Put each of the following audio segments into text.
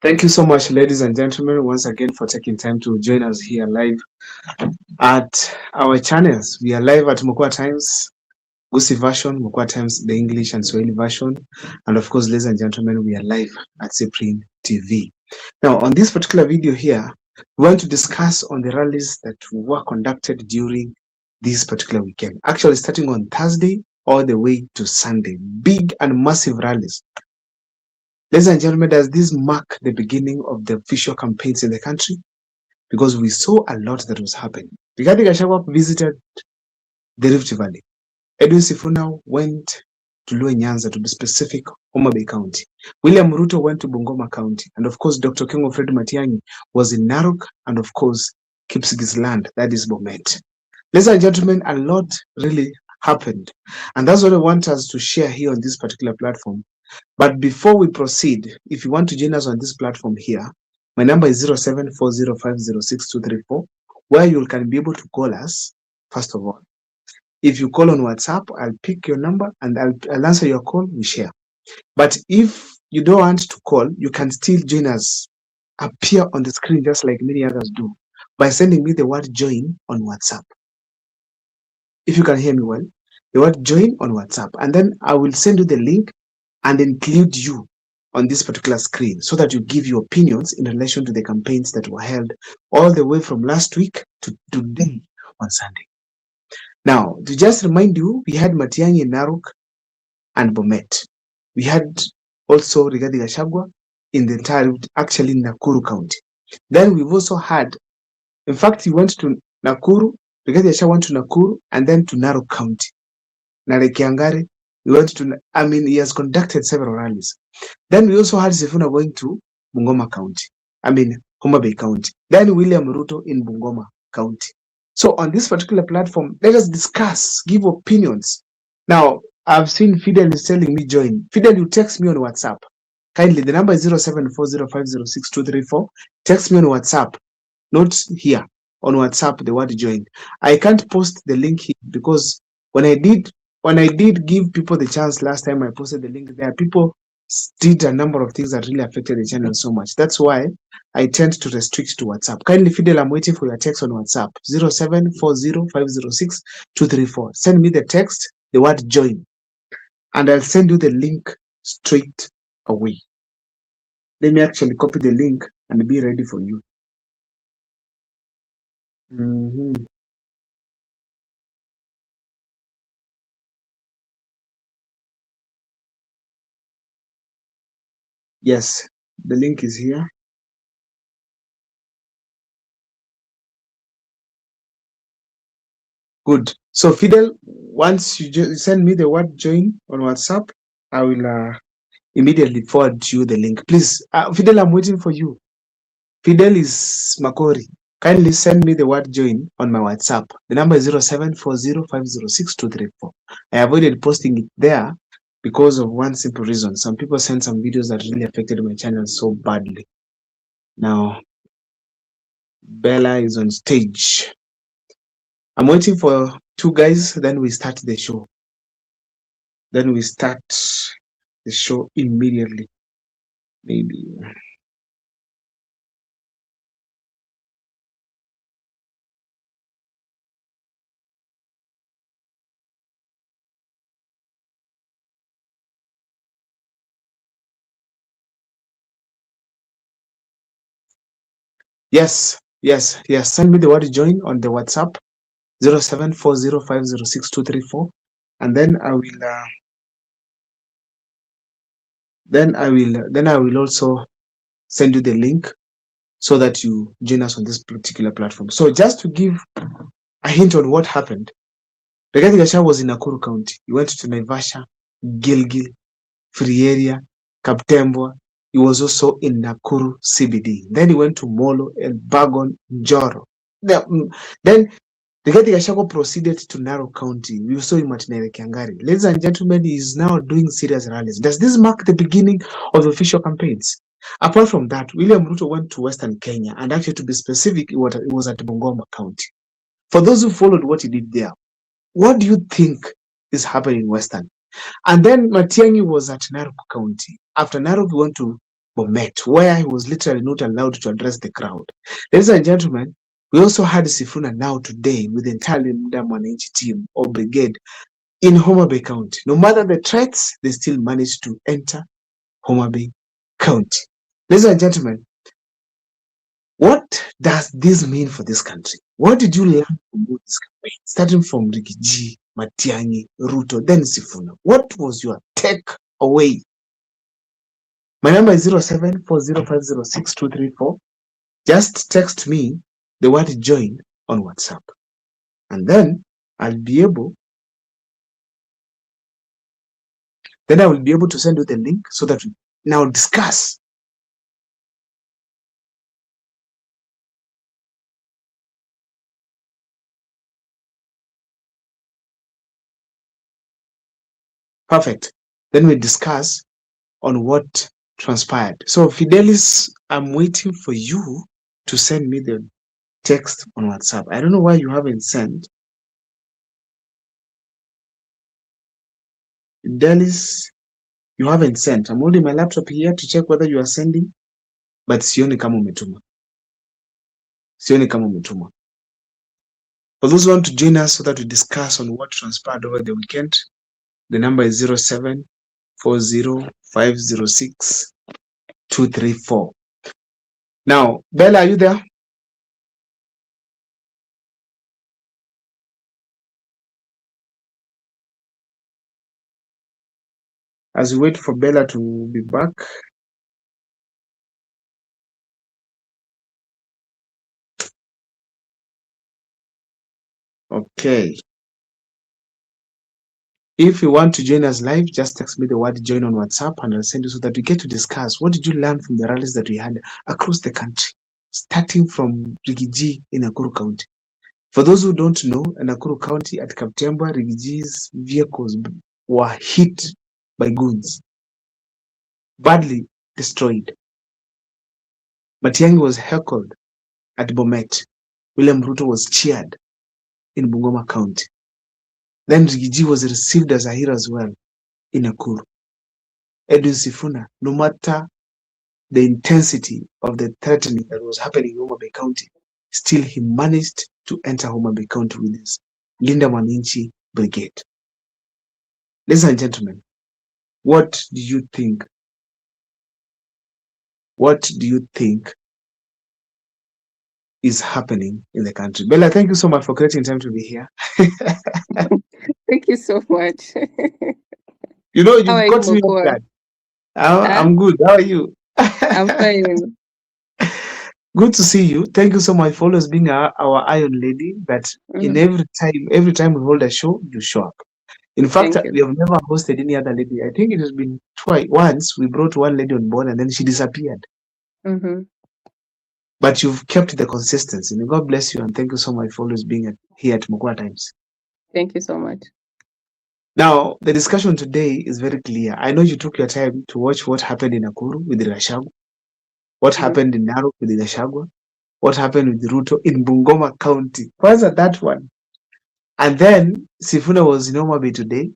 Thank you so much, ladies and gentlemen, once again for taking time to join us here live at our channels. We are live at Mukwa Times, Gusi version, Mukwa Times, the English and Swahili version. And of course, ladies and gentlemen, we are live at Cyprian TV. Now, on this particular video here, we want to discuss on the rallies that were conducted during this particular weekend. Actually, starting on Thursday all the way to Sunday. Big and massive rallies. Ladies and gentlemen, does this mark the beginning of the official campaigns in the country? Because we saw a lot that was happening. Rigathi Gachagua visited the Rift Valley. Edwin Sifuna went to Luo Nyanza, to be specific, Homa Bay County. William Ruto went to Bungoma County. And of course, Dr. King Fred Matiang'i was in Narok and of course, Kipsigis land, that is Bomet. Ladies and gentlemen, a lot really happened. And that's what I want us to share here on this particular platform. But before we proceed, if you want to join us on this platform here, my number is 0740506234, where you can be able to call us, first of all. If you call on WhatsApp, I'll pick your number and I'll answer your call, we share. But if you don't want to call, you can still join us, appear on the screen just like many others do, by sending me the word join on WhatsApp. If you can hear me well, the word join on WhatsApp, and then I will send you the link and include you on this particular screen so that you give your opinions in relation to the campaigns that were held all the way from last week to today on Sunday. Now, to just remind you, we had Matiang'i in Narok and Bomet. We had also Rigathi Gachagua in the entire, actually in Nakuru County. Then we've also had, in fact, he went to Nakuru, Rigathi Gachagua went to Nakuru and then to Narok County. Nare Kiangare, he went to, he has conducted several rallies. Then we also had Sifuna going to Bungoma County, Homa Bay County. Then William Ruto in Bungoma County. So on this particular platform, let us discuss, give opinions. Now, I've seen Fidel is telling me join. Fidel, you text me on WhatsApp. Kindly, the number is 0740506234. Text me on WhatsApp, not here, on WhatsApp, the word join. I can't post the link here because when I did give people the chance last time I posted the link there, people did a number of things that really affected the channel so much. That's why I tend to restrict to WhatsApp. Kindly, Fidel, I'm waiting for your text on WhatsApp, 0740506234. Send me the text, the word join, and I'll send you the link straight away. Let me actually copy the link and be ready for you. Yes, the link is here. Good. So Fidel, once you send me the word join on WhatsApp, I will immediately forward you the link. Please, Fidel, I'm waiting for you. Fidel is Makori. Kindly send me the word join on my WhatsApp. The number is 0740506234. I avoided posting it there because of one simple reason. Some people sent some videos that really affected my channel so badly. Now, Bella is on stage. I'm waiting for two guys, then we start the show. Then we start the show immediately. Maybe. Yes. Send me the word join on the WhatsApp 0740506234, and then I will also send you the link so that you join us on this particular platform. So just to give a hint on what happened, Rigathi Gachagua was in Nakuru County. He went to Naivasha, Gilgil, Free Area, Kaptembwa. He was also in Nakuru CBD. Then he went to Molo, Elbagon, Njoro. Then Rigathi Gachagua proceeded to Narok County. We saw him at Nere Kiangari. Ladies and gentlemen, he is now doing serious rallies. Does this mark the beginning of the official campaigns? Apart from that, William Ruto went to Western Kenya, and actually, to be specific, it was at Bungoma County. For those who followed what he did there, what do you think is happening in Western? And then Matiang'i was at Narok County. After Narok, he went to Bomet, where he was literally not allowed to address the crowd. Ladies and gentlemen, we also had Sifuna now today with the entire Linda Mwananchi team or brigade in Homa Bay County. No matter the threats, they still managed to enter Homa Bay County. Ladies and gentlemen, what does this mean for this country? What did you learn from this campaign? Starting from Rigiji, Matiang'i, Ruto, then Sifuna. What was your takeaway? My number is 0740506234. Just text me the word join on WhatsApp. And then I'll be able I will be able to send you the link so that we now discuss. Perfect. Then we discuss on what transpired. So Fidelis, I'm waiting for you to send me the text on WhatsApp. I don't know why you haven't sent. Fidelis, you haven't sent. I'm holding my laptop here to check whether you are sending, but sioni kama umetuma. Sioni kama umetuma. For those who want to join us so that we discuss on what transpired over the weekend, the number is 0740506234. Now, Bella, are you there? As we wait for Bella to be back. Okay. If you want to join us live, just text me the word join on WhatsApp and I'll send you so that we get to discuss what did you learn from the rallies that we had across the country, starting from Rigiji in Nakuru County. For those who don't know, in Nakuru County at Kaptemba, Rigiji's vehicles were hit by goons, badly destroyed. Matiang'i was heckled at Bomet. William Ruto was cheered in Bungoma County. Then Rigiji was received as a hero as well in Nakuru. Edwin Sifuna, no matter the intensity of the threatening that was happening in Homa Bay County, still he managed to enter Homa Bay County with his Linda Mwananchi brigade. Ladies and gentlemen, what do you think? What do you think is happening in the country? Bella, thank you so much for creating time to be here. Thank you so much. You know, you've got me off guard. I'm good. How are you? I'm fine. Good to see you. Thank you so much for always being our Iron Lady. That in every time we hold a show, you show up. In fact, we have never hosted any other lady. I think it has been once we brought one lady on board and then she disappeared. But you've kept the consistency. May God bless you and thank you so much for always being here at Mukwa Times. Thank you so much. Now, the discussion today is very clear. I know you took your time to watch what happened in Nakuru with Gachagua, what happened in Narok with Gachagua, what happened with Ruto in Bungoma County. What's that one? And then Sifuna was in Homa Bay today.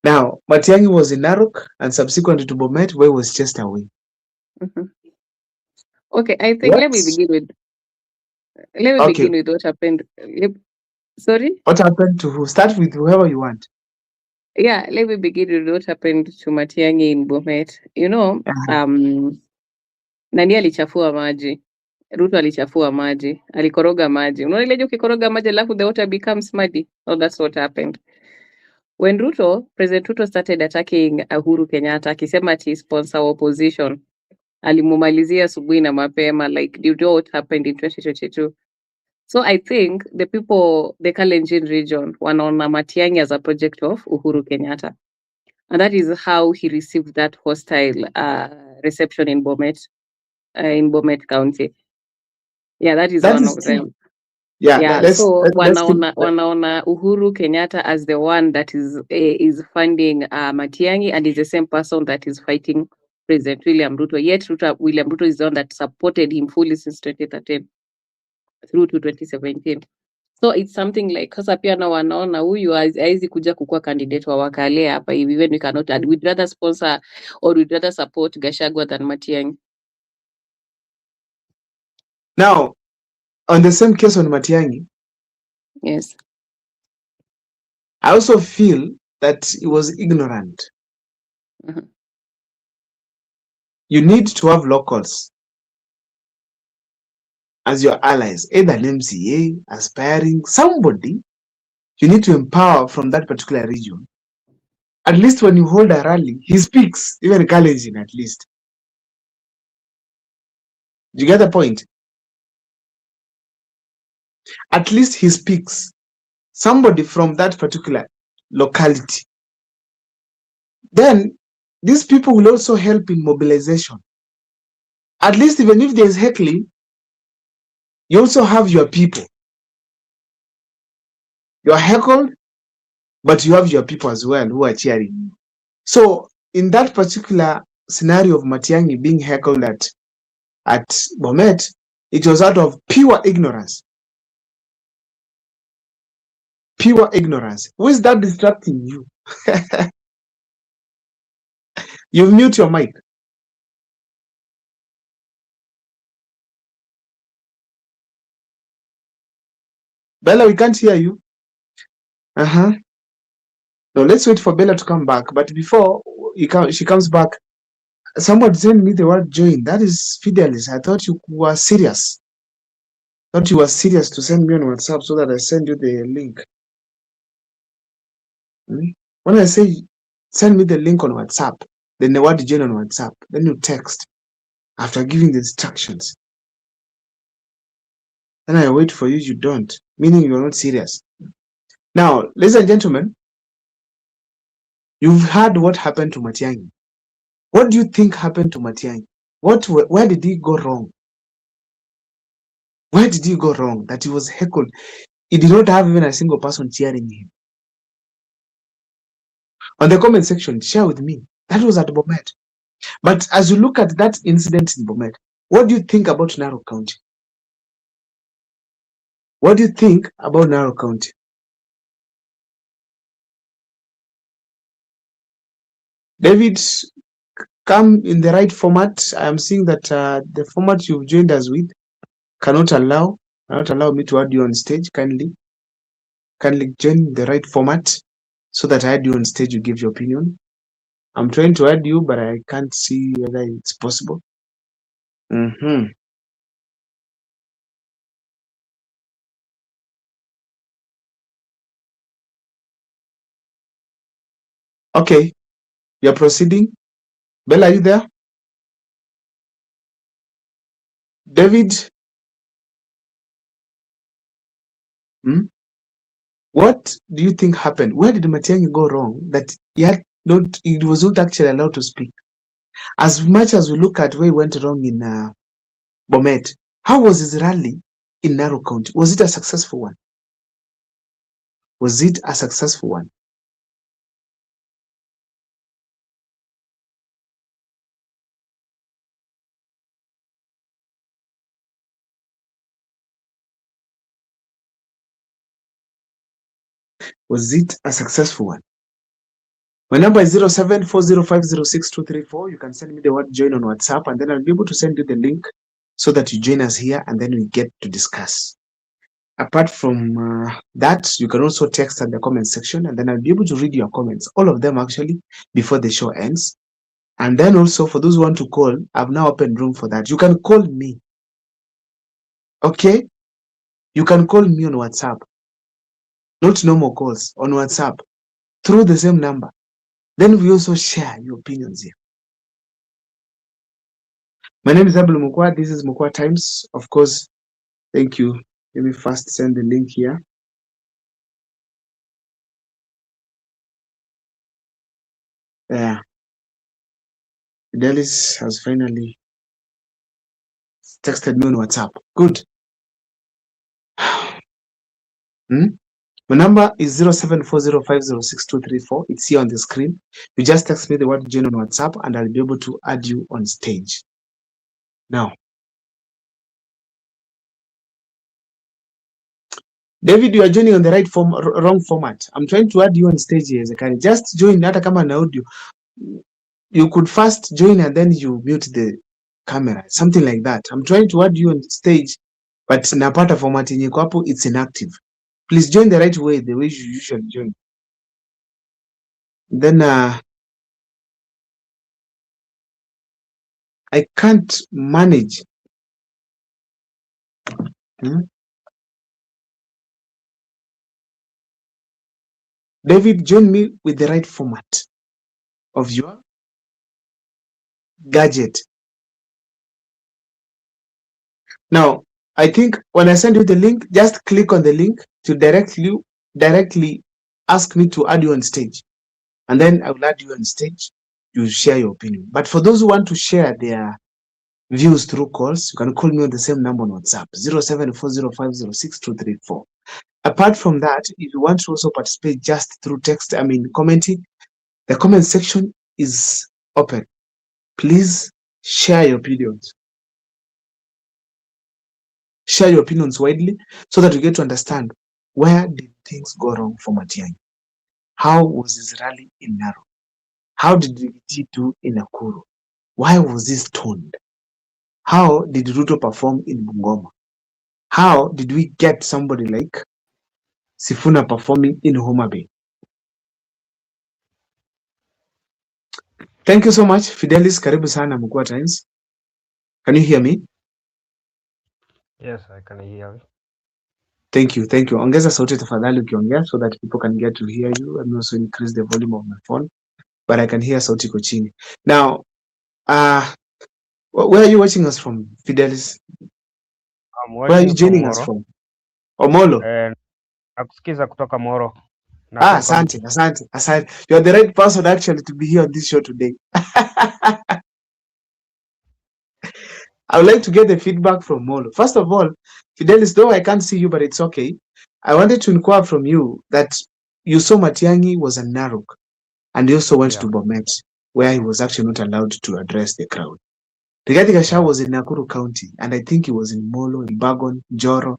Now, Matiang'i was in Narok and subsequently to Bomet, where he was chased away. Okay, I think let me begin with what happened. Sorry? What happened to who? Start with whoever you want. Yeah, let me begin with what happened to Matiang'i in Bomet. You know, nani alichafua maji? Ruto alichafua maji, alikoroga maji. Unaona ile ukikoroga maji alafu the water becomes muddy. Oh, that's what happened. When President Ruto started attacking Uhuru Kenyatta, akisema ati sponsor opposition, alimumalizia asubuhi na mapema, like, do you know what happened in 2022? So I think the people, the Kalenjin region, wanaona Matiang'i as a project of Uhuru Kenyatta. And that is how he received that hostile reception in Bomet County. Yeah, that is one of them. Yeah. So wanaona Uhuru Kenyatta as the one that is funding Matiang'i and is the same person that is fighting President William Ruto. Yet William Ruto is the one that supported him fully since 2013 through to 2017. So it's something like sasa pia na wanaona huyu haizi kuja kukuwa candidate wa Wakalia hapa hivi, even we cannot add, we'd rather sponsor or we'd rather support Gachagua than Matiang'i. Now, on the same case on Matiang'i, Yes. I also feel that he was ignorant. Mhm. You need to have locals as your allies, either an MCA, aspiring, somebody you need to empower from that particular region. At least when you hold a rally, he speaks, even Kalenjin at least. Do you get the point? At least he speaks. Somebody from that particular locality. Then these people will also help in mobilization. At least even if there's heckling, you also have your people. You are heckled, but you have your people as well who are cheering you. So in that particular scenario of Matiang'i being heckled at Bomet, it was out of pure ignorance. Pure ignorance. Who is that distracting you? You mute your mic. Bella, we can't hear you. No, let's wait for Bella to come back. But before she comes back, somebody sent me the word join. That is Fidelis. I thought you were serious. Thought you were serious to send me on WhatsApp so that I send you the link. When I say send me the link on WhatsApp, then the word join on WhatsApp, then you text after giving the instructions. Then I wait for you, you don't, meaning you're not serious. Now, ladies and gentlemen, you've heard what happened to Matiang'i. What do you think happened to Matiang'i? Where did he go wrong? Where did he go wrong that he was heckled? He did not have even a single person cheering him. On the comment section, share with me. That was at Bomet. But as you look at that incident in Bomet, what do you think about Narok County? What do you think about Narok County? David, come in the right format. I am seeing that the format you've joined us with cannot allow me to add you on stage. Kindly join the right format so that I add you on stage, you give your opinion. I'm trying to add you, but I can't see whether it's possible. Okay, you're proceeding. Bella, are you there? David? What do you think happened? Where did Matiang'i go wrong that he was not actually allowed to speak? As much as we look at where he went wrong in Bomet, how was his rally in Narok County? Was it a successful one? Was it a successful one? Was it a successful one? My number is 0740506234. You can send me the word join on WhatsApp, and then I'll be able to send you the link so that you join us here, and then we get to discuss. Apart from that, you can also text at the comment section, and then I'll be able to read your comments, all of them actually, before the show ends. And then also, for those who want to call, I've now opened room for that. You can call me. Okay? You can call me on WhatsApp. Not normal calls, on WhatsApp, through the same number. Then we also share your opinions here. My name is Abel Mukwa. This is Mukwa Times. Of course, thank you. Let me first send the link here. Yeah. Fidelis has finally texted me on WhatsApp. Good. My number is 0740506234. It's here on the screen. You just text me the word join on WhatsApp, and I'll be able to add you on stage. Now, David, you are joining on the right form, wrong format. I'm trying to add you on stage here. Can just join hata kama na audio. You could first join and then you mute the camera, something like that. I'm trying to add you on stage, but napata format yenye iko hapo, it's inactive. Please join the right way, the way you usually join. Then I can't manage. David, join me with the right format of your gadget. Now, I think when I send you the link, just click on the link to directly ask me to add you on stage. And then I will add you on stage. You share your opinion. But for those who want to share their views through calls, you can call me on the same number on WhatsApp, 0740506234. Apart from that, if you want to also participate just through text, commenting, the comment section is open. Please share your opinions. Share your opinions widely so that we get to understand where did things go wrong for Matiang'i. How was his rally in Narok? How did he do in Nakuru? Why was he stoned? How did Ruto perform in Bungoma? How did we get somebody like Sifuna performing in Homa Bay? Thank you so much, Fidelis. Karibu sana Mkuu Times. Can you hear me? Yes, I can hear you. Thank you. Ongeza sauti tafadhali ukiongea so that people can get to hear you, and also increase the volume of my phone. But I can hear sauti iko chini. Now, where are you watching us from, Fidelis? Where are you joining us from? Omolo. Nakusikiza kutoka Moro. Asante. You're the right person actually to be here on this show today. I would like to get the feedback from Molo. First of all, Fidelis, though I can't see you, but it's okay. I wanted to inquire from you that you saw Matiang'i was in Narok and he also went to Bomet, where he was actually not allowed to address the crowd. Rigathi Gachagua was in Nakuru County, and I think he was in Molo, in Bagon, Njoro,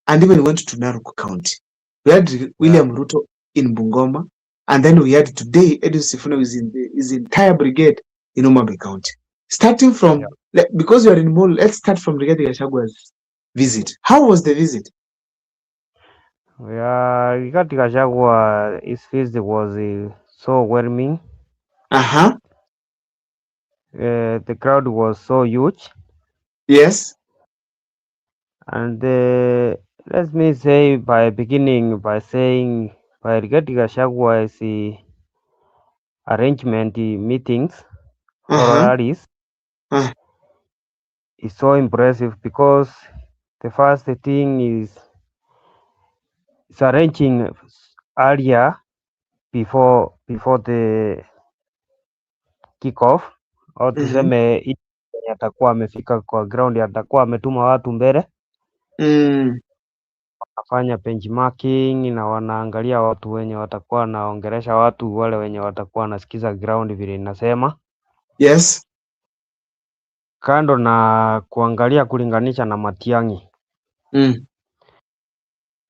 and even went to Narok County. We had William Ruto in Bungoma, and then we had today Edwin Sifuna is in his entire brigade in Homa Bay County. Starting from, because you are in Molo, let's start from Rigathi Gachagua's visit. How was the visit? Rigathi Gachagua, his visit was so overwhelming. The crowd was so huge. Yes. And let me say by saying Rigathi Gachagua's arrangement meetings or rallies is so impressive, because the first thing is arranging earlier before the kickoff, au tuseme atakuwa amefika kwa ground, atakuwa ametuma watu mbele, wanafanya benchmarking na wanaangalia watu wenye watakuwa naongelesha watu wale wenye watakuwa nasikiza ground vile inasema. Yes. Kando na kuangalia kulinganisha na Matiang'i.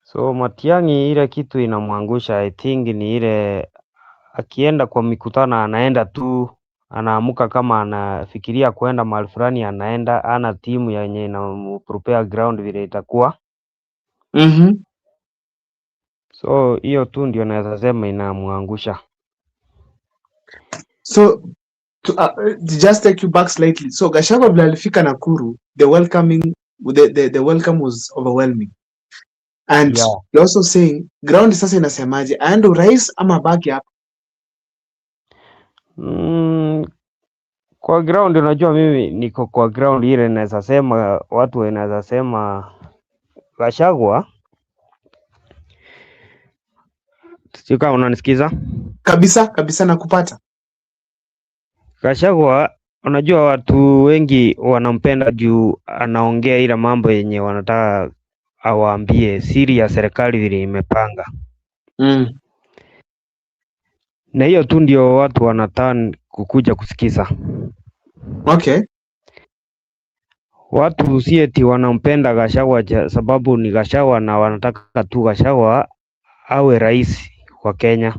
So Matiang'i ile kitu inamwangusha, I think ni ile akienda kwa mikutano anaenda tu, anaamuka kama anafikiria kuenda mahali fulani anaenda, ana timu yenye inaprepare ground vile itakuwa. So hiyo tu ndio naweza sema inamwangusha. So to just take you back slightly. So Gachagua vile alifika Nakuru, the welcome was overwhelming. And you're also saying ground sasa inasemaje, aende urais ama baki hapa? Kwa ground, unajua mimi niko kwa ground ile, naweza sema watu wanaweza sema Gachagua. Sio kama unanisikiza? Kabisa nakupata. Gachagua, unajua watu wengi wanampenda juu anaongea ile mambo yenye wanataka awaambie, siri ya serikali vile imepanga. Na hiyo tu ndio watu wanataka kukuja kusikiza. Okay. Watu si eti wanampenda Gachagua sababu ni Gachagua na wanataka tu Gachagua awe rais wa Kenya.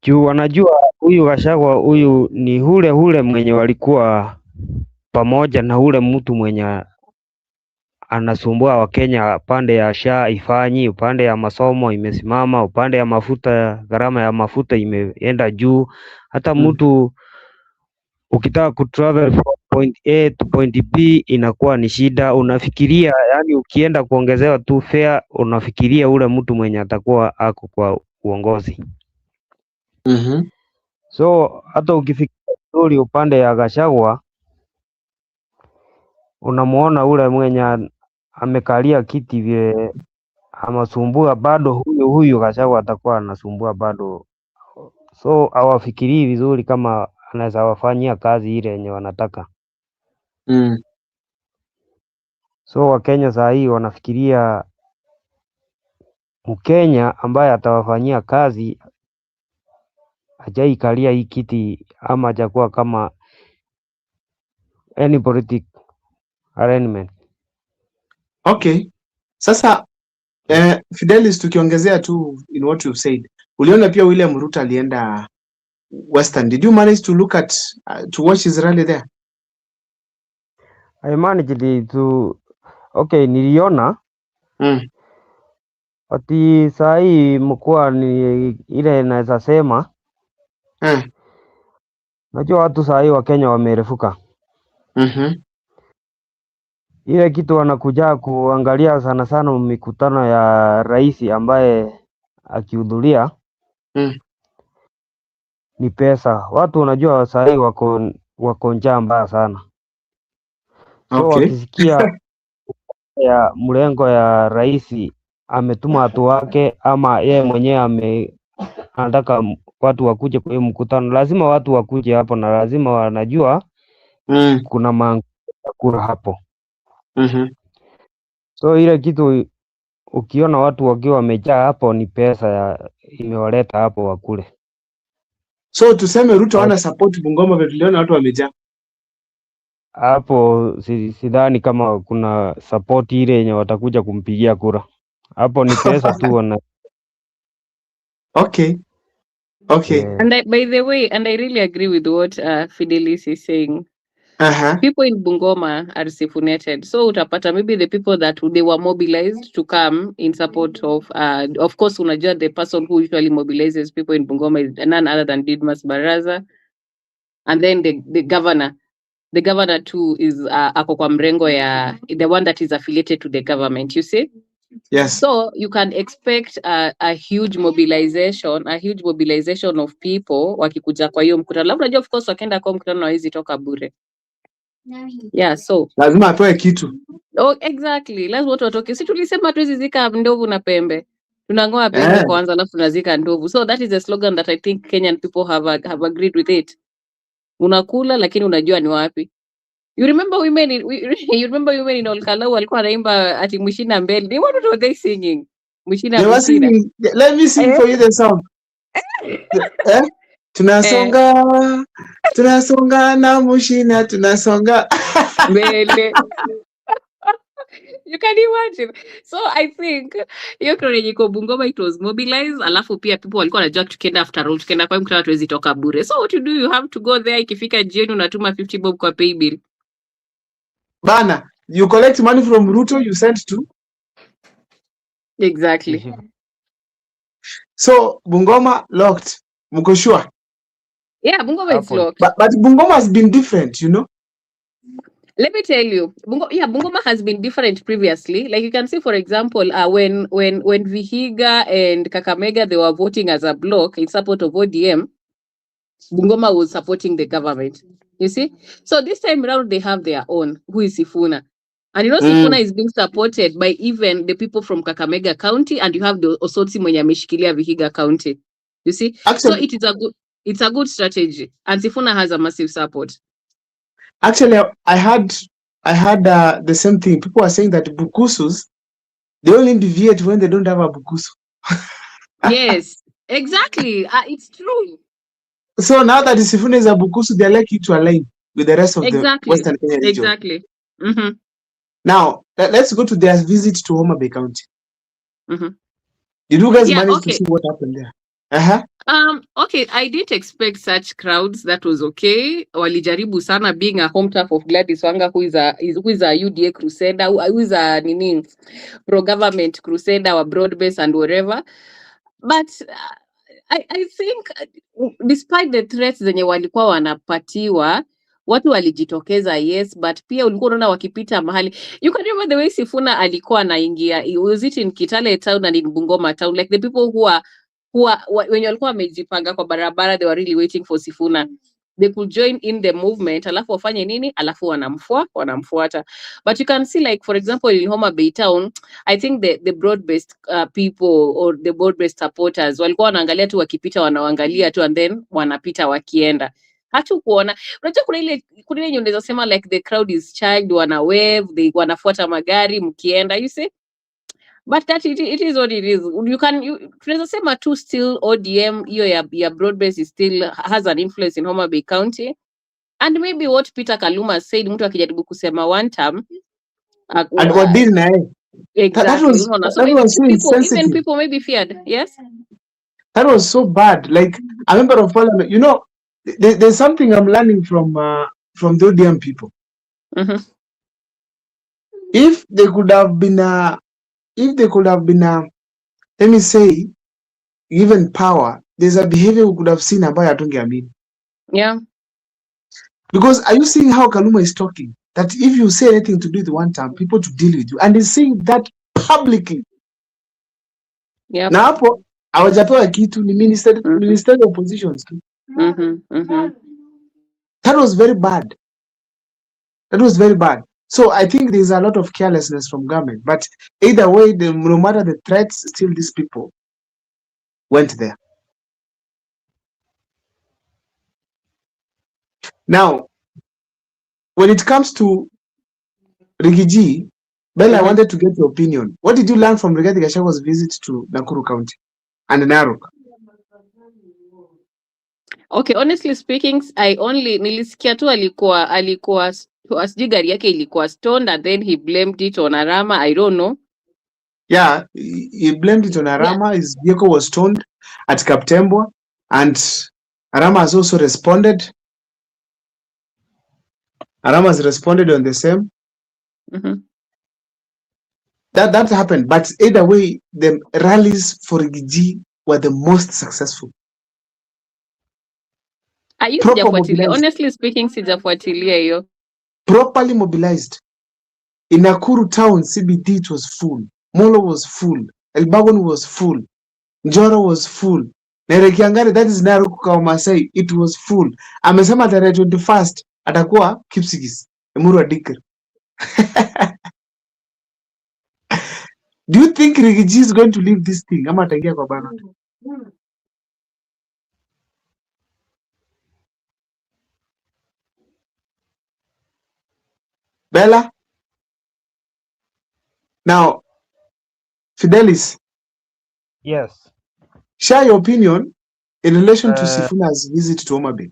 Juu wanajua huyu Gachagua huyu ni ule mwenye walikuwa pamoja na ule mtu mwenye anasumbua Wakenya. Upande ya SHA ifanyi, upande ya masomo imesimama, upande ya mafuta, gharama ya mafuta imeenda juu. Hata mtu ukitaka kutravel from point A to point B inakuwa ni shida. Unafikiria yani, ukienda kuongezewa tu fare unafikiria ule mtu mwenye atakuwa ako kwa uongozi. So hata ukifikiria vizuri upande ya Gachagua unamuona ule mwenye amekalia kiti vile amasumbua bado huyu Gachagua atakuwa anasumbua bado. So hawafikirii vizuri kama anaweza wafanyia kazi ile yenye wanataka. So Wakenya saa hii wanafikiria Mkenya ambaye atawafanyia kazi, hajaikalia hii kiti ama hajakuwa kama any politic arrangement. Okay. Sasa Fidelis, tukiongezea tu in what you've said, uliona pia William Ruto alienda Western. Did you manage to look at to watch his rally there? I managed to okay, niliona ati saa hii mkua ni ile naweza sema najua watu saa hii Wakenya wamerefuka. Ile kitu wanakuja kuangalia sana sana mikutano ya rais ambaye akihudhuria ni pesa. Watu wanajua saa hii wako njaa mbaya sana. So wakisikia ya mlengo ya rais ametuma watu wake ama yeye mwenyewe anataka watu wakuje kwa hiyo mkutano, lazima watu wakuje hapo na lazima wanajua kuna kura hapo. So ile kitu ukiona watu wakiwa wamejaa hapo ni pesa imewaleta hapo wakule. So tuseme Ruto ana support Bungoma vile tuliona watu wamejaa hapo. Sidhani kama kuna support ile yenye watakuja kumpigia kura hapo, ni pesa tu wana. Okay. Yeah. And by the way, and I really agree with what Fidelis is saying. People in Bungoma are sifunated. So utapata maybe the people that they were mobilized to come in support of course, unajua the person who usually mobilizes people in Bungoma is none other than Didmas Baraza. And then the governor. The governor too is ako kwa mrengo ya the one that is affiliated to the government, you see? Yes. So you can expect a huge mobilization of people wakikuja kwa hiyo mkutano. Unajua of course wakienda kwa mkutano hawezi toka bure. Yeah, so lazima atoe kitu. Oh, exactly. Lazima watu watoke. Si tulisema tuwezi zika ndovu na pembe. Tunangoa pembe kwanza alafu tunazika ndovu. So that is a slogan that I think Kenyan people have agreed with it. Unakula lakini unajua ni wapi. You remember women in Olkalau walikuwa wanaimba ati Mushina mbele. What were they singing? Mushina. Let me sing for you the song. Tunasonga tunasonga na Mushina tunasonga mbele. You can imagine. So I think hiyo kronejiko Bungoma it was mobilized, alafu pia people walikuwa wanajua tukienda after all, tukienda kwa mkutano tuwezi toka bure. So what you do, you have to go there, ikifika jioni unatuma 50 bob kwa pay bill. Bana, you collect money from Ruto, you send to? Exactly. So Bungoma locked. Mko sure? Yeah, Bungoma is locked. But Bungoma has been different, you know? Let me tell you, Bungoma has been different previously. Like you can see, for example, when Vihiga and Kakamega, they were voting as a block in support of ODM, Bungoma was supporting the government. You see? So this time around, they have their own, who is Sifuna. And you know, Sifuna is being supported by even the people from Kakamega County, and you have the Osotsi mwenye ameshikilia Vihiga County. You see? Actually, so it's a good strategy. And Sifuna has a massive support. Actually, I had the same thing. People are saying that Bukusus, they only deviate when they don't have a Bukusu. Yes, exactly. It's true. So now that Sifuna is a Bukusu, they're likely to align. with the rest of the Exactly. Western Kenya region. Exactly. Mm-hmm. Now, let's go to their visit to Homa Bay County. Mm-hmm. Did you guys Yeah, manage to okay. see what happened there? Uh-huh. Okay, I didn't expect such crowds. That was okay. Walijaribu sana, being a home turf of Gladys Wanga, who is a UDA crusader, who is a pro-government crusader or broad-based and whatever. But I think despite the threats zenye walikuwa wanapatiwa, watu walijitokeza, yes, but pia ulikuwa unaona wakipita mahali. You can remember the way Sifuna alikuwa anaingia, was it in Kitale town and in Bungoma town, like the people who are wenye walikuwa wamejipanga kwa barabara, they were really waiting for Sifuna. They could join in the movement, alafu wafanye nini, alafu wanamfuata. But you can see, like, for example, in Homa Bay town, I think the broad-based people or the broad-based supporters walikuwa wanaangalia tu, wakipita wanaangalia tu, and then wanapita wakienda. Hatu kuona, unajua kuna ile unaweza sema like the crowd is charged, wana wave, they wanafuata magari mkienda, you see. But that it is what it is. Tunaweza sema tu still ODM hiyo ya broad-based is still has an influence in Homa Bay County. And maybe what Peter Kaluma said, mtu akijaribu kusema one term, And what did nae? Exactly. That was so insensitive. Even people maybe feared. Yes. That was so bad. Like, a member of parliament, you know, there's something I'm learning from the ODM people. Mm-hmm. If they could have been, let me say, given power, there's a behavior we could have seen ambayo hatungeamini. Yeah. Because are you seeing how Kaluma is talking? That if you say anything to do with one term, people to deal with you, and he's saying that publicly. Yeah. Na hapo hawajapewa kitu, ni ministerial positions tu. That was very bad. So I think there's a lot of carelessness from government. But either way, no matter the threats, still these people went there. Now, when it comes to Rigiji, Bella, I wanted to get your opinion. What did you learn from Rigathi Gachagwa's visit to Nakuru County and Narok? Okay, honestly speaking, nilisikia tu alikuwa sijui gari yake ilikuwa stoned, and then he blamed it on Arama. I don't know. Yeah, he blamed it on Arama. Yeah. His vehicle was stoned at Kaptembwa, and Arama has also responded. Arama has responded on the same. That happened, but either way, the rallies for Rigiji were the most successful. Honestly speaking, sijafuatilia hiyo. Properly mobilized. In Nakuru town, CBD, it was full. Molo was full. Elbagon was full. Njoro was full. Nerekiangare, that is Narok kwa Masai, it was full. Amesema tarehe 21st atakuwa Kipsigis, Emuru Adikir. Do you think Rigiji is going to leave this thing? Ama ataingia kwa ballot? Bella? Now, Fidelis. Yes. Share your opinion in relation to Sifuna's visit to Homa Bay.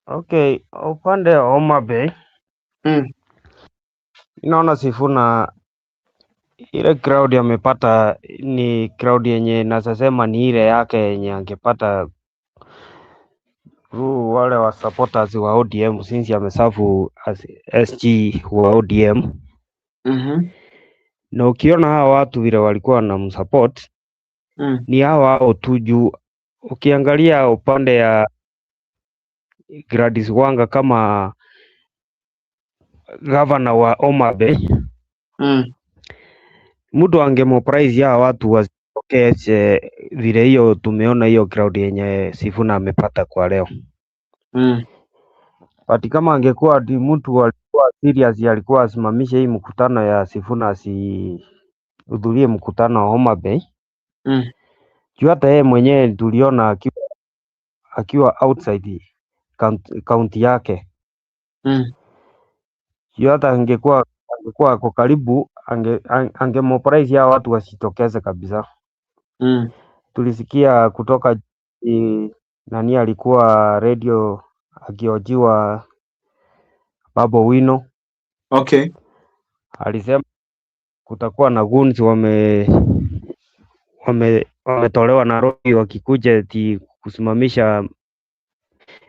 Okay, upande wa Homa Bay. Inaona Sifuna ile crowd amepata ni crowd yenye nasema ni ile yake yenye angepata wale wa supporters wa ODM since amesafu as SG wa ODM. Na ukiona hawa watu vile walikuwa wanamsupport ni hawa tu juu. Ukiangalia upande ya Gladys Wanga kama governor wa Homa Bay, mtu angemoprize ya watu wasitokee vile hiyo tumeona hiyo crowd yenye Sifuna amepata kwa leo. But kama angekuwa mtu alikuwa serious, alikuwa asimamishe hii mkutano ya Sifuna, asihudhurie mkutano wa Homa Bay. Juu hata yeye mwenyewe tuliona akiwa outside county yake. Juu hata angekuwa kwa karibu angemoprize ya watu wasitokeze kabisa. Tulisikia kutoka nani alikuwa radio akiojiwa Babu Owino Okay. alisema kutakuwa na goons wametolewa Nairobi wakikuja eti kusimamisha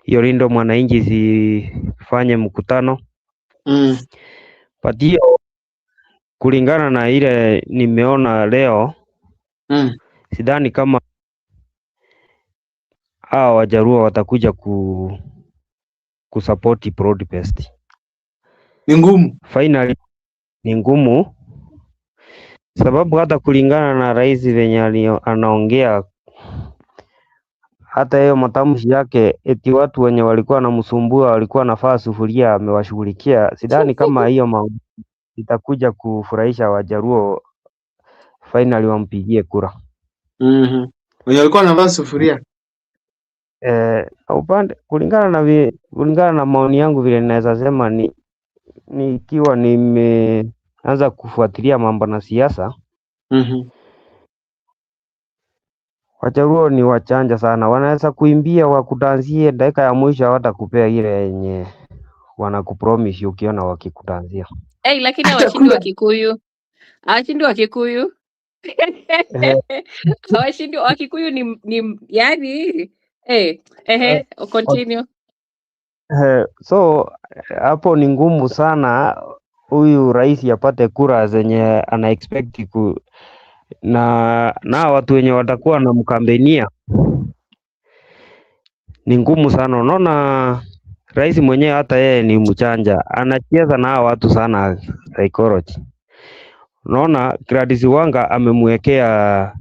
hiyo Linda Mwananchi zifanye mkutano. But hiyo kulingana na ile nimeona leo, sidhani kama hao Wajaluo watakuja kusupport broad-based. Ni ngumu. Finally ni ngumu, sababu hata kulingana na rais venye anaongea, hata hiyo matamshi yake eti watu wenye walikuwa wanamsumbua walikuwa nafaa sufuria amewashughulikia. Sidhani kama hiyo itakuja kufurahisha Wajaluo finally wampigie kura. Wenye walikuwa wanavaa sufuria. Upande kulingana na maoni yangu vile ninaweza sema nikiwa nimeanza kufuatilia mambo na siasa. Wajaluo ni wachanja sana, wanaweza kuimbia wakudanzie, dakika ya mwisho hawatakupea ile yenye wanakupromise ukiona wakikudanzia. Lakini hawashindi Wakikuyu. Hawashindi Wakikuyu. Hawashindi Wakikuyu ni yani continue. So hapo ni ngumu sana huyu rais apate kura zenye ana expect na watu wenye watakuwa na mkambenia ni ngumu sana. Unaona rais mwenyewe hata yeye ni mchanja, anacheza na watu sana psychology. Unaona Gladys Wanga amemwekea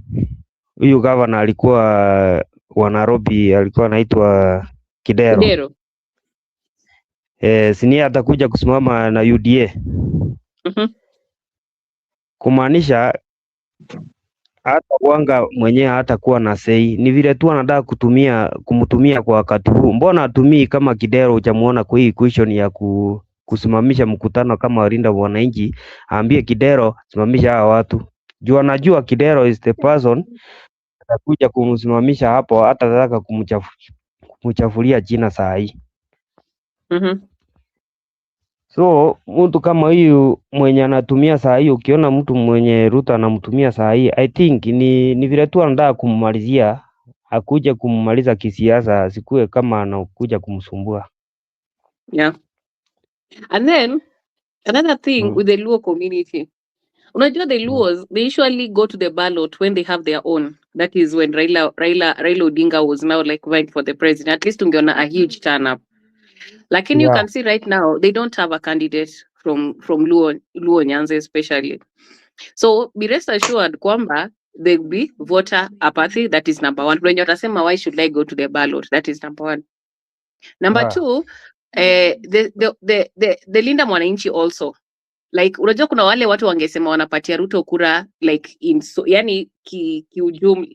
huyu governor alikuwa wa Nairobi, alikuwa anaitwa Kidero. Sini atakuja kusimama na UDA. Kumaanisha hata Wanga mwenyewe hatakuwa na sei, ni vile tu anataka kumtumia kwa wakati huu. Mbona atumii kama Kidero? Hujamuona kwa hii question ya kusimamisha mkutano kama Linda Mwananchi, aambie Kidero simamisha hawa watu. Juu anajua Kidero is the person atakuja kumsimamisha hapo, hata nataka kumchafulia jina saa hii. So mtu kama huyu mwenye anatumia saa hii, ukiona mtu mwenye Ruto anamtumia saa hii, I think ni vile tu anataka kummalizia, akuje kummaliza kisiasa, asikue kama anakuja kumsumbua. Yeah. And then another thing with the Luo community. Unajua the Luos, they usually go to the ballot when they have their own. That is when Raila Odinga was now like vying for the president. At least ungeona a huge turn up. Lakini you can see right now they don't have a candidate from Luo Nyanza especially. So be rest assured kwamba there will be voter apathy. That is number one. When watasema why should I go to the ballot? That is number one. Number two, the Linda Mwananchi also. Like unajua kuna wale watu wangesema wanapatia Ruto kura like yani kiujumla,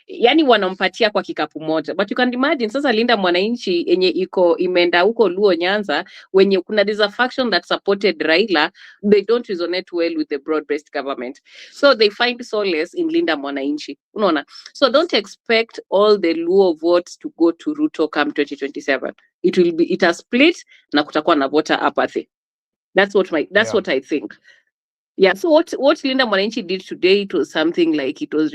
yani wanampatia kwa kikapu moja, but you can imagine sasa Linda Mwananchi yenye imeenda huko Luo Nyanza, wenye there's a faction that supported Raila, they don't resonate well with the broad-based government, so they find solace in Linda Mwananchi, unaona. So don't expect all the Luo votes to go to Ruto come 2027. It has split na kutakuwa na voter apathy. That's what I think. Yeah. So what Linda Mwananchi did today, it was something like it was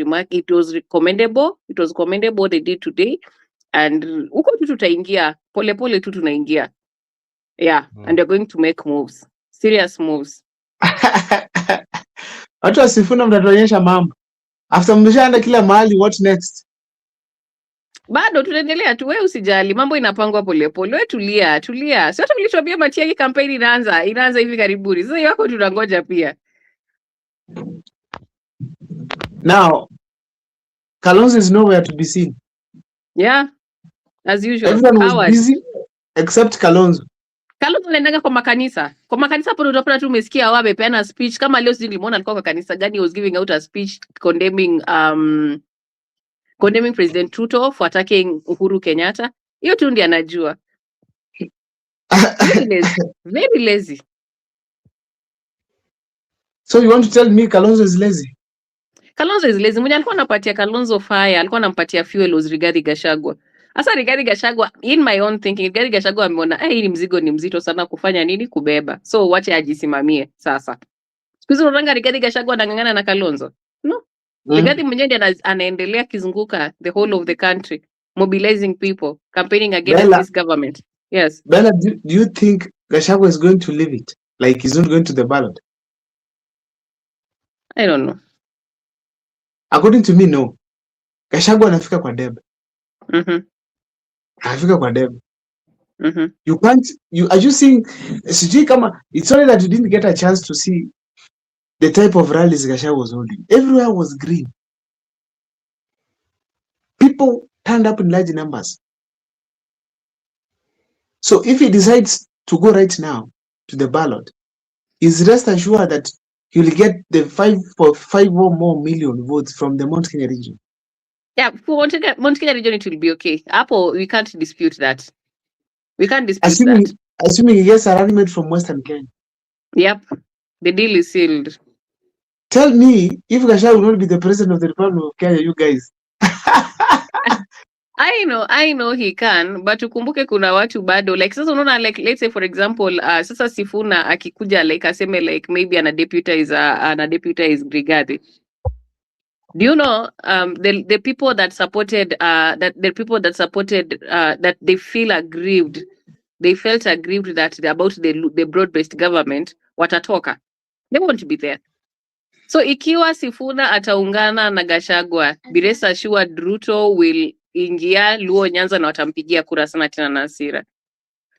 commendable. It was commendable what they did today, and uko tu tutaingia pole tu tunaingia. Yeah. And they're going to make moves, serious moves. Watu wasifuna mtatuonyesha mambo. After mmeshaenda kila mahali, what next? Bado tunaendelea tu, wewe usijali, mambo inapangwa polepole. Wewe tulia. Sio hata ulituambia Matiang'i campaign inaanza hivi karibuni. Sasa yako tunangoja pia. Now, Kalonzo is nowhere to be seen. Yeah, as usual. Everyone was busy except Kalonzo. Kalonzo anaenda kwa makanisa. Kwa makanisa hapo utapata tu umesikia wao amepeana speech, kama leo sijui nimeona alikuwa kwa kanisa gani, he was giving out a speech condemning President Ruto for attacking Uhuru Kenyatta. Hiyo tu ndiye anajua. Very lazy. So you want to tell me Kalonzo is lazy? Kalonzo is lazy. Mwenye alikuwa anapatia Kalonzo fire, alikuwa anampatia fuel was Rigathi Gachagua. Sasa Rigathi Gachagua, in my own thinking, Rigathi Gachagua ameona hii ni mzigo ni mzito sana kufanya nini kubeba. So wache ajisimamie sasa. Siku hizi unaona Rigathi Gachagua anang'ang'ana na Kalonzo. No. Rigathi mwenyewe ndiye anaendelea kizunguka the whole of the country, mobilizing people, campaigning against Bella, this government. Yes. Bella, do you think Gachagua is going to leave it? Like he's not going to the ballot? I don't know. According to me, no. Gachagua anafika kwa debe. Anafika kwa debe. You can't, are you seeing, sijui kama, it's only that you didn't get a chance to see the type of rallies Gachagua was holding. Everywhere was green. People turned up in large numbers. So if he decides to go right now to the ballot, is rest assured that he will get the 5 or more million votes from the Mount Kenya region. Yeah, for Mount Kenya region, it will be okay. Apple, we can't dispute that. We can't dispute that. Assuming he gets alignment from Western Kenya. Yep, the deal is sealed. Tell me, if Gachagua will not be the president of the Republic of Kenya, you guys. I know he can, but ukumbuke kuna watu bado, like sasa unaona, like let's say for example, sasa Sifuna akikuja like aseme like maybe anadeputize Rigathi. Do you know the people that supported that they felt aggrieved that about the broad-based government watatoka, they won't be there. So ikiwa Sifuna ataungana na Gachagua, be rest assured Ruto will ingia Luo Nyanza na watampigia kura sana tena na hasira.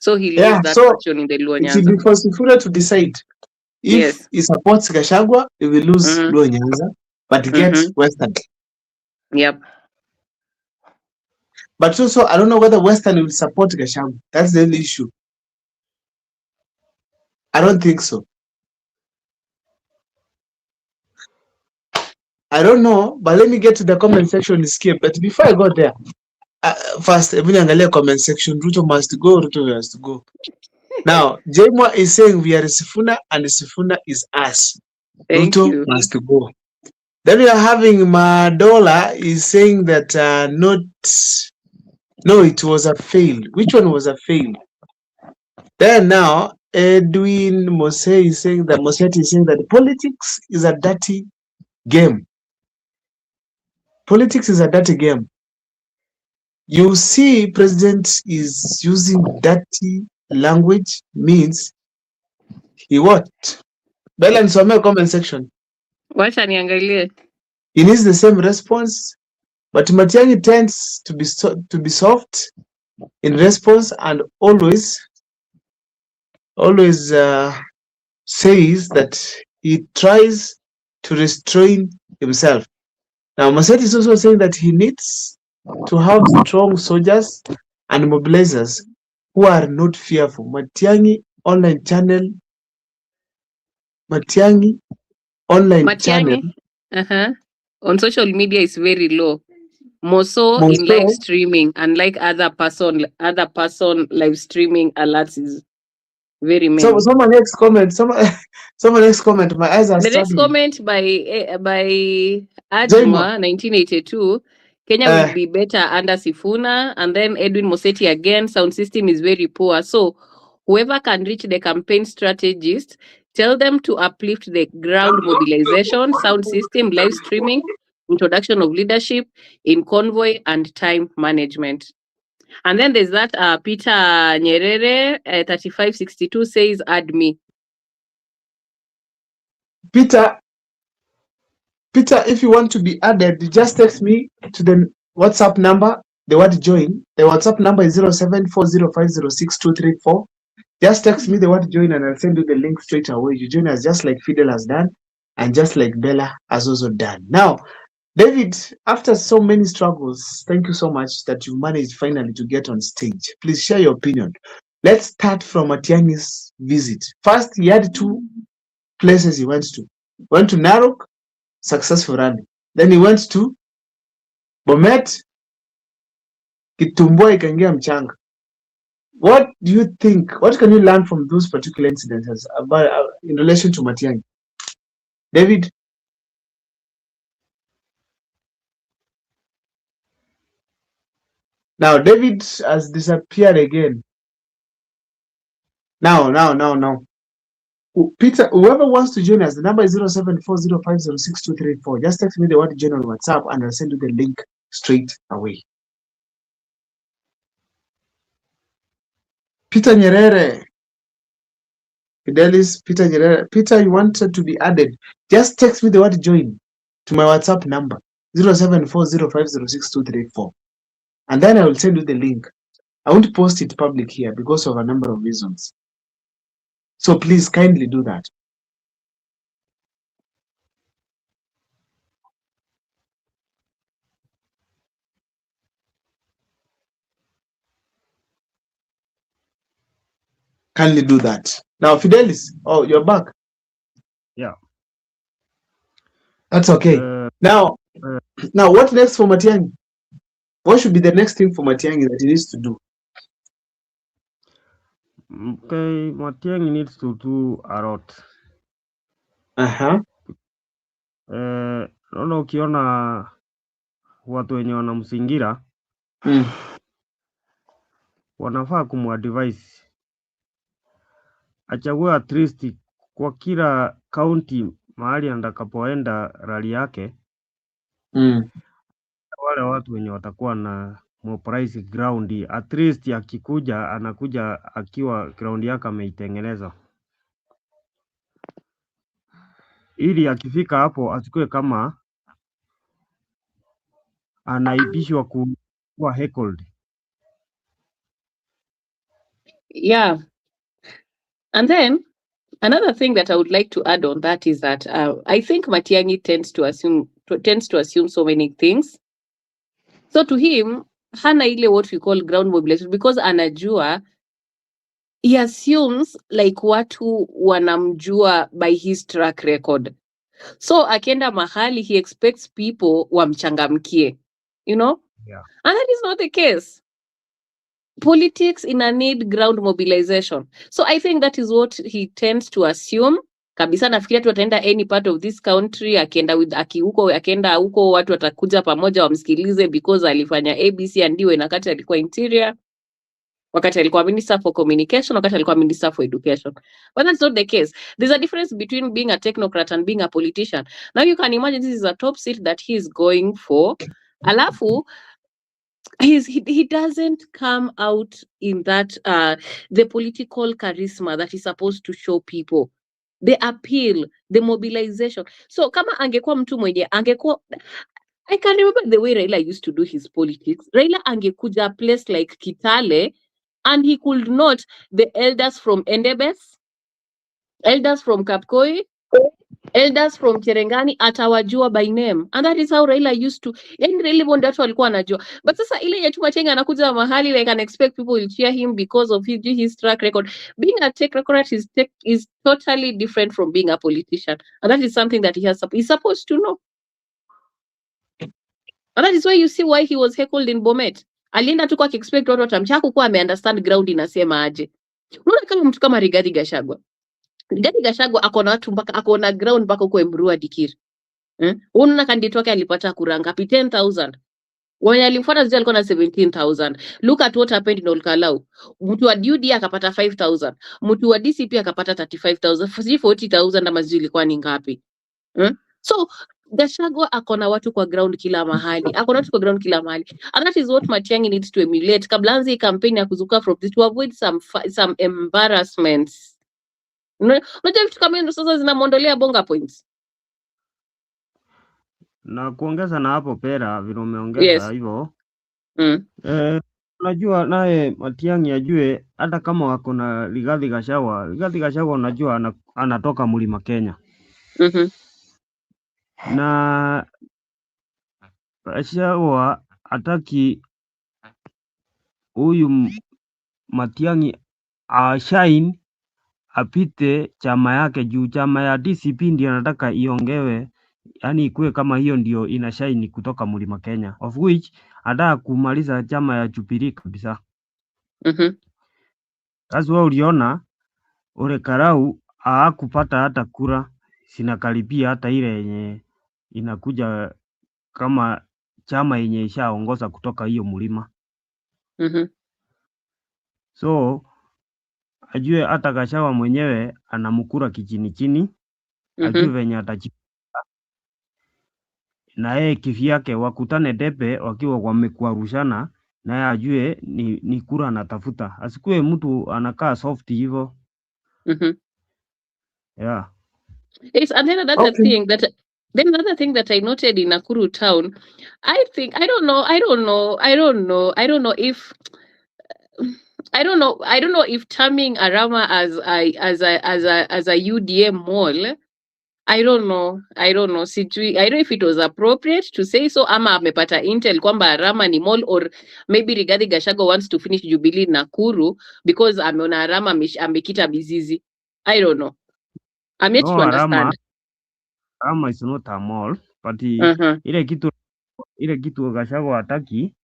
So he leaves that option in the Luo Nyanza. It will be for Sifuna to decide if he supports Gachagua, he will lose Luo Nyanza, but get Western. Yep. But also, I don't know whether Western will support Gachagua. That's the only issue. I don't think so. I don't know, but let me get to the comment section. But before I go there, first, even angalia comment section. Ruto must go. Ruto has to go. Now, Jemwa is saying we are Sifuna and Sifuna is us. Ruto must go. Then we are having Madola is saying that no, it was a fail. Which one was a fail? Then now, Edwin Mose is saying that politics is a dirty game. Politics is a dirty game. You see, president is using dirty language, means he what? Bella and some comment section. Wacha niangalie. He needs the same response, but Matiang'i tends to be soft in response and always says that he tries to restrain himself. Now, Moseti is also saying that he needs to have strong soldiers and mobilizers who are not fearful. Matiang'i online channel. On social media is very low. Moso in live streaming, unlike other person live streaming alerts is very many. So someone next comment. My eyes are the next comment by Ajma 1982. Kenya will be better under Sifuna, and then Edwin Moseti again. Sound system is very poor. So whoever can reach the campaign strategist, tell them to uplift the ground mobilization, sound system, live streaming, introduction of leadership in convoy and time management. And then there's that Peter Nyerere 3562 says add me. Peter, if you want to be added, just text me to the WhatsApp number, the word join. The WhatsApp number is 0740506234. Just text me the word join and I'll send you the link straight away. You join us just like Fidel has done and just like Bella has also done. Now, David, after so many struggles, thank you so much that you managed finally to get on stage. Please share your opinion. Let's start from Matiang'i's visit. First, he had 2 places he went to. Went to Narok, successful rally. Then he went to Bomet, Kitumbua ikaingia mchanga. What do you think? What can you learn from those particular incidents about in relation to Matiang'i? David? Now David has disappeared again. Now. Peter, whoever wants to join us, the number is 0740506234. Just text me the word join on WhatsApp and I'll send you the link straight away. Peter Nyerere. Fidelis, Peter Nyerere. Peter, you wanted to be added. Just text me the word join to my WhatsApp number 0740506234. And then I will send you the link. I won't post it public here because of a number of reasons. So please kindly do that. Kindly do that. Now, Fidelis, oh, you're back. Yeah. That's okay. Now, what next for Matiang'i? What should be the next thing for Matiang'i that he needs to do? Okay, Matiang'i needs to do a lot. Naona ukiona watu wenye wanamzingira wanafaa kumadvise achague at least kwa kila county mahali atakapoenda rally yake wale watu wenye watakuwa na mobilize ground, at least akikuja anakuja akiwa ground yake ameitengeneza, ili akifika hapo asikue kama anaibishwa kuwa heckled. Yeah. And then another thing that I would like to add on that is that I think Matiang'i tends to assume so many things. So to him, hana ile what we call ground mobilization, because anajua, he assumes like watu wanamjua by his track record. So akienda mahali, he expects people wamchangamkie, you know? Yeah. And that is not the case. Politics need ground mobilization. So I think that is what he tends to assume. Kabisa nafikiria tu ataenda any part of this country, akienda huko watu watakuja pamoja wamsikilize because alifanya ABC and D na wakati alikuwa interior, wakati alikuwa minister for communication, wakati alikuwa minister for education. But that's not the case. There's a difference between being a technocrat and being a politician. Now you can imagine this is a top seat that he is going for. Alafu he doesn't come out in that the political charisma that he's supposed to show people, the appeal, the mobilization. So kama angekuwa mtu mwenye angekuwa, I can remember the way Raila used to do his politics. Raila angekuja a place like Kitale and he could note the elders from Endebess, elders from Kapkoi, elders from Cherengani, atawajua by name. And that is how Raila used to, yani really bonde watu walikuwa anajua. But sasa ile ya Chuma Chenga anakuja mahali, like, and expect people will cheer him because of his track record. Being a technocrat is totally different from being a politician. And that is something that he's supposed to know. And that is why you see why he was heckled in Bomet. Alienda tu kwa expect watu watamchaku kwa understand ground inasema aje. Unaona kama mtu kama Rigathi Gachagua. Rigathi Gachagua akona watu mpaka akona ground mpaka uko Emurua Dikir. Unaona candidate wake alipata kura ngapi? 10,000. Wenye alimfuata zile alikuwa na 17,000. Look at what happened in Olkalau. Mtu wa UD akapata 5,000. Mtu wa DCP akapata 35,000. 40,000 ama zile ilikuwa ni ngapi? So Gachagua akona watu kwa ground kila mahali. Akona watu kwa ground kila mahali. And that is what Matiang'i needs to emulate. Kabla anze campaign ya kuzuka from this to avoid some embarrassments. Unajua vitu kama hizo sasa zinamwondolea bonga points. Na kuongeza na hapo pera vile umeongeza hivyo. Unajua naye Matiang'i ajue hata kama wako na Rigathi Gachagua unajua anatoka Mlima Kenya. Na Gachagua hataki huyu Matiang'i shine apite chama yake juu chama ya DCP ndio anataka iongewe, yani ikuwe kama hiyo ndio ina shine kutoka Mlima Kenya, of which anataka kumaliza chama ya Jubilee kabisa. Sasa uliona Ole Karau hakupata hata kura, sinakaribia hata ile yenye inakuja kama chama yenye ishaongoza kutoka hiyo mlima. So ajue hata Gachagua mwenyewe anamkura kichini chini, ajue venye atachi na yeye kivyake wakutane debe wakiwa wamekuarushana, naye ajue ni kura anatafuta, asikuwe mtu anakaa soft hivyo. Yeah. It's and then another thing that I noted in Nakuru town, I don't know if terming Arama as a UDM mall, I don't know. Sijui, I don't know if it was appropriate to say so ama amepata intel kwamba Arama ni mall, or maybe Rigathi Gachagua wants to finish Jubilee Nakuru because ameona Arama amekita mizizi. I don't know. I'm yet to understand. Arama is not a mall, but ile kitu Gachagua hataki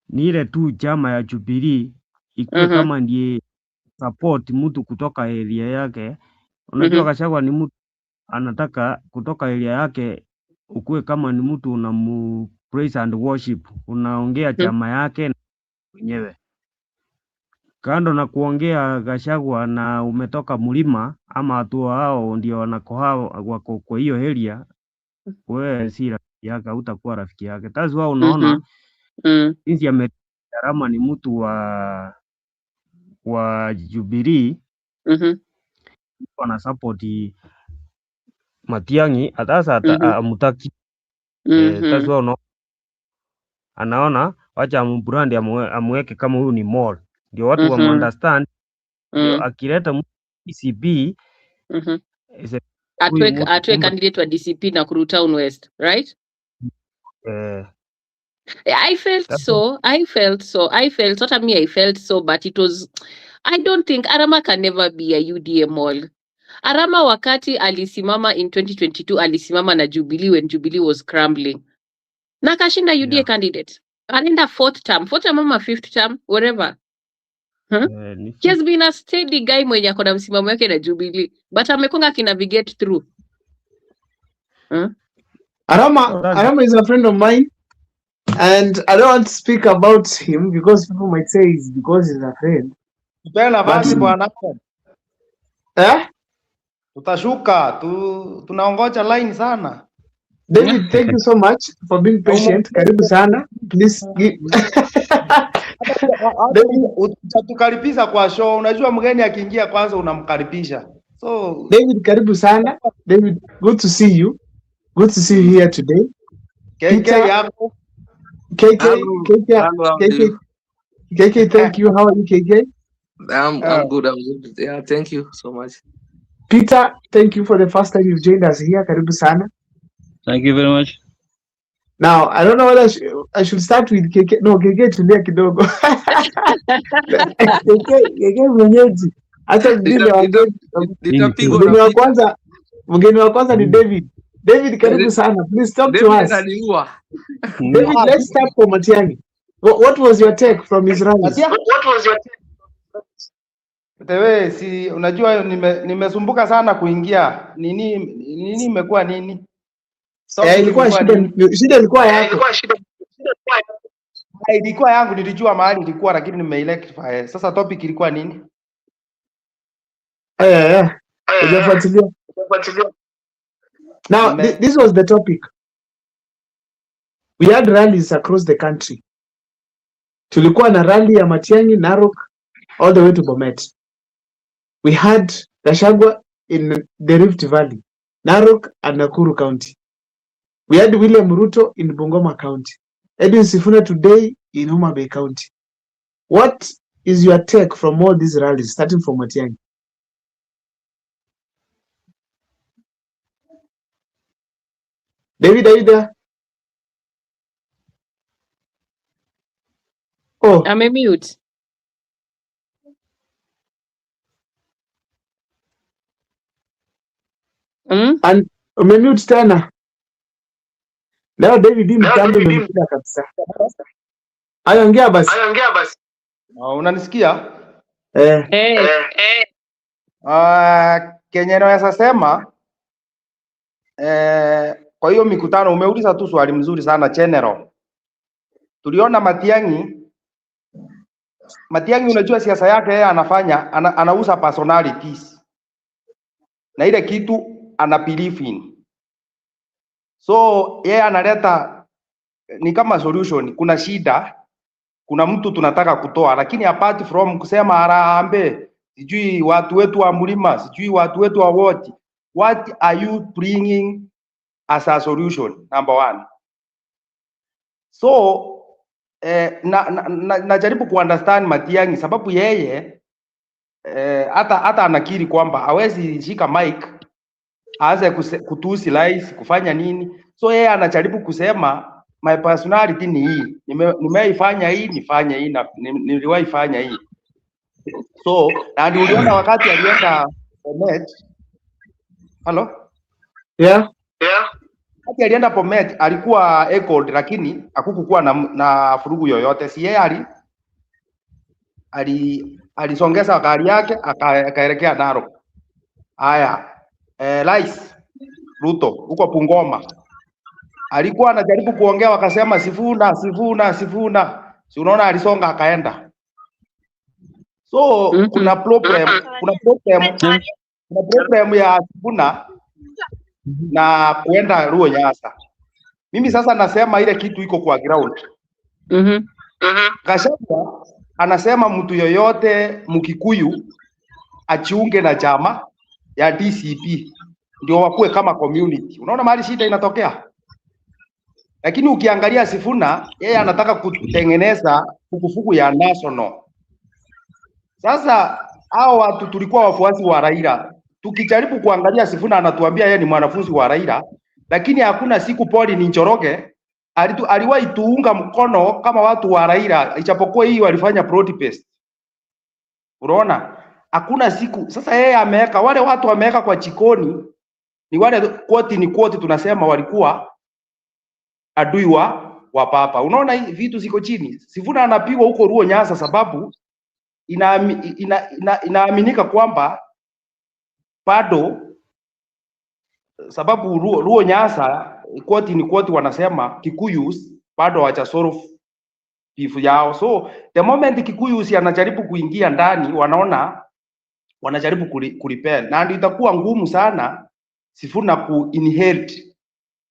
ni ile tu chama ya Jubilee ikuwe kama ndiye support mtu kutoka area yake. Unajua Gachagua ni mtu anataka kutoka area yake ukuwe kama ni mtu unamu praise and worship, unaongea chama yake mwenyewe. Kando na kuongea Gachagua na umetoka mlima ama watu hao ndio wako kwa hiyo area, wewe si rafiki yake, utakuwa rafiki yake. That's why unaona jinsi Arama ni mtu wa Jubilee wana support Matiang'i hata amutaki. That's why anaona wacha ambrand amweke kama huyu ni mall, ndio watu wa understand. Akileta DCP atwe candidate wa DCP Nakuru Town West, right? I felt so, but it was, I don't think Arama can never be a UDA mall. Arama wakati alisimama in 2022 alisimama na Jubilee when Jubilee was crumbling. Na kashinda UDA candidate. Anaenda fourth term ama fifth term, whatever. He has been a steady guy mwenye akona msimamo yake na Jubilee, but amekonga navigate through. Arama is a friend of mine, and I don't want to speak about him because people might say it's because he's a friend. Tutashuka, tunaongoja line sana. David, thank you so much for being patient. Karibu sana. Please give... Utatukaribisha kwa show. Unajua mgeni akiingia kwanza unamkaribisha. So David, karibu sana. David, good to see you. Good to see you here today. KK yako. KK, thank you. How are you, KK? I'm good. Yeah, thank you so much. Peter, thank you for the first time you've joined us here. Karibu sana. Thank you very much. Now, I don't know whether I should start with KK. No, KK tulia kidogo. KK mwenyeji. Acha mgeni wa kwanza ni David. David, karibu sana. Please talk to us. David, let's start from Matiang'i. What was your take from his rallies? Tewe, si unajua nimesumbuka sana kuingia. Nini imekuwa nini? Ilikuwa shida ilikuwa yako. Ilikuwa yangu, nilijua mahali ilikuwa lakini nimeelectrify. Sasa topic ilikuwa nini? Unafuatilia. Now, this was the topic. We had rallies across the country. Tulikuwa na rally ya Matiang'i, Narok, all the way to Bomet. We had Gachagua in the Rift Valley, Narok and Nakuru County. We had William Ruto in Bungoma County. Edwin Sifuna today in Homa Bay County. What is your take from all these rallies, starting from Matiang'i? David, are you there? Oh, I'm a mute. And umemute tena. Leo David mtambo umempiga kabisa. Ongea basi. Unanisikia? Kenya naweza sema kwa hiyo mikutano umeuliza tu swali mzuri sana general. Tuliona Matiang'i Matiang'i unajua siasa yake yeye anafanya anauza personalities. Na ile kitu ana believe in. So yeye analeta ni kama solution. Kuna shida, kuna mtu tunataka kutoa, lakini apart from kusema harambee, sijui watu wetu wa mlima, sijui watu wetu wa wote, what are you bringing as a solution? Number one. So najaribu kuunderstand Matiang'i sababu yeye hata anakiri kwamba hawezi shika mic aanze kutusi lies kufanya nini. So yeye anajaribu kusema my personality ni hii, nimeifanya hii, nifanye hii, na niliwahi fanya hii. So na ndio uliona wakati alienda Bomet. Hello? Yeah. Wakati alienda Bomet alikuwa echoed, lakini hakukuwa na furugu yoyote. Si yeye alisongeza gari yake akaelekea Narok. Haya, Rais Ruto huko Bungoma alikuwa anajaribu kuongea, wakasema Sifuna. Si unaona alisonga akaenda. So kuna problem ya Sifuna na kuenda Luo Nyasa. Mimi sasa nasema ile kitu iko kwa ground. Gachagua anasema mtu yoyote Mkikuyu achiunge na chama ya DCP ndio wakue kama community. Unaona mahali shida inatokea? Lakini ukiangalia Sifuna, yeye anataka kutengeneza fukufuku ya national. Sasa hao watu tulikuwa wafuasi wa Raila. Tukijaribu kuangalia Sifuna anatuambia yeye ni mwanafunzi wa Raila, lakini hakuna siku Pauline Njoroge aliwahi tuunga mkono kama watu wa Raila, ichapokuwa hii walifanya protest. Unaona? Hakuna siku. Sasa yeye ameweka wale watu ameweka kwa chikoni ni wale quote tunasema walikuwa adui wa papa. Unaona hii vitu ziko chini. Sifuna anapigwa huko Luo Nyasa sababu inaaminika kwamba bado sababu Luo Nyasa quote wanasema Kikuyus bado hawajasolve beef yao. So the moment Kikuyus anajaribu kuingia ndani, wanaona wanajaribu kurepel, na ndio itakuwa ngumu sana Sifuna kuinherit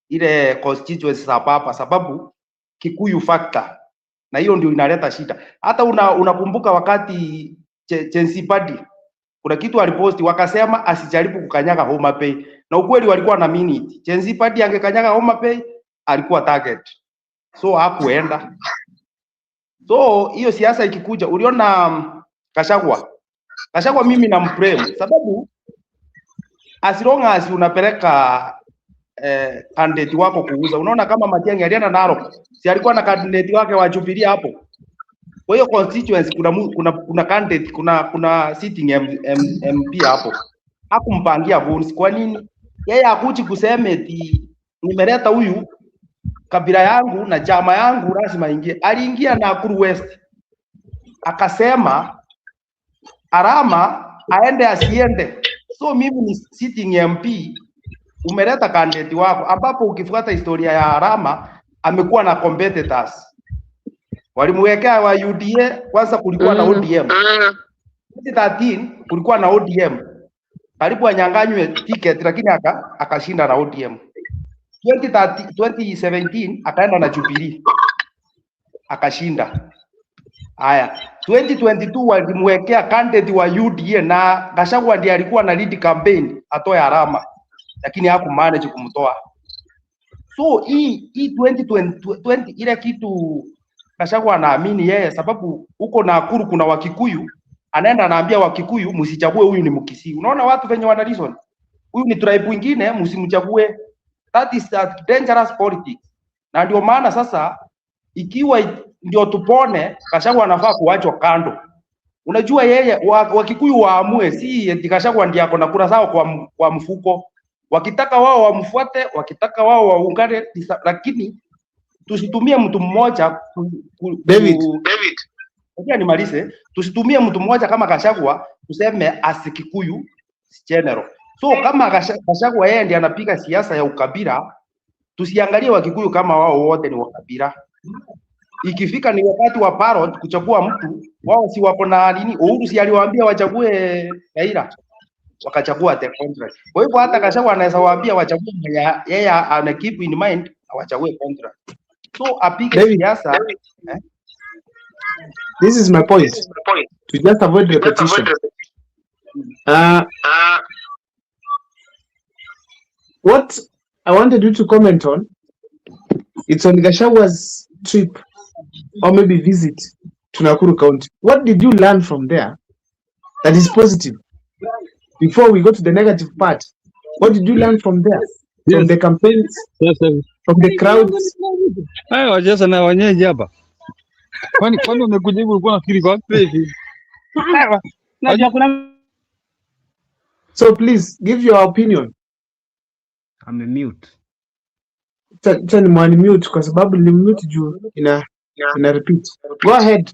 ile constituency za papa sababu Kikuyu factor, na hiyo ndio inaleta shida. Hata unakumbuka wakati Chensipadi kuna kitu aliposti wakasema asijaribu kukanyaga Homa Bay, na ukweli walikuwa na minute. Chensipadi angekanyaga Homa Bay alikuwa target, so hakuenda. So hiyo siasa ikikuja, uliona Gachagua mimi na mprem sababu as long as unapeleka candidate wako kuuza. Unaona kama Matiang'i alienda Narok, si alikuwa na candidate wake wa Jubilee hapo. Kwa hiyo constituency kuna candidate, kuna sitting MP hapo. Hakumpangia votes. Kwa nini? Yeye hakuji kusema eti nimeleta huyu kabila yangu na chama yangu lazima ingie. Aliingia Nakuru West. Akasema Arama aende asiende. So mimi ni sitting MP, umeleta candidate wako, ambapo ukifuata historia ya Arama amekuwa na competitors. Walimwekea wa UDA, kwanza kulikuwa na ODM. 2013 kulikuwa na ODM. Karibu anyanganywe ticket lakini akashinda na ODM. 2017 akaenda na Jubilee. Akashinda. Haya, 2022 walimwekea candidate wa UDA na Gachagua ndiye alikuwa na lead campaign atoe Arama, lakini hakumanage kumtoa. So hii 2020 ile kitu Gachagua anaamini yeye, sababu huko Nakuru kuna Wakikuyu, anaenda anaambia Wakikuyu msichague huyu ni Mkisii. Unaona watu wenye wana reason, huyu ni tribe nyingine msimchague. That is a dangerous politics. Na ndio maana sasa ikiwa ndio tupone, Gachagua anafaa kuachwa kando. Unajua yeye Wakikuyu waamue, si eti Gachagua ndiye ako na kura zao kwa mfuko. Wakitaka wao wamfuate, wakitaka wao waungane, lakini tusitumie mtu mmoja David, ngoja nimalize. Tusitumie mtu mmoja kama Gachagua tuseme asikikuyu general. So kama Gachagua yeye ndiye anapiga siasa ya ukabila, tusiangalie Wakikuyu kama wao wote ni wakabila. ikifika ni wakati wa parrot kuchagua mtu, wao si wako na nini? Uhuru si aliwaambia wachague Raila, wakachagua the contract. Kwa hivyo hata Gachagua anaweza waambia wachague yeye ana keep in mind wachague contract. So apige siasa. This is my point. To just avoid repetition. What I wanted you to comment on, it's on Gachagua's trip or maybe visit to Nakuru County. What did you learn from there that is positive? Before we go to the negative part, what did you learn from there? From the campaigns, from the crowds? Wacheza na wenyeji hapa. Kwani umekuja hivi ulikuwa unafikiri kwa wapi? So please give your opinion. I'm a mute. Tani mwani mute kwa sababu nilimute juu ina repeat. Go ahead.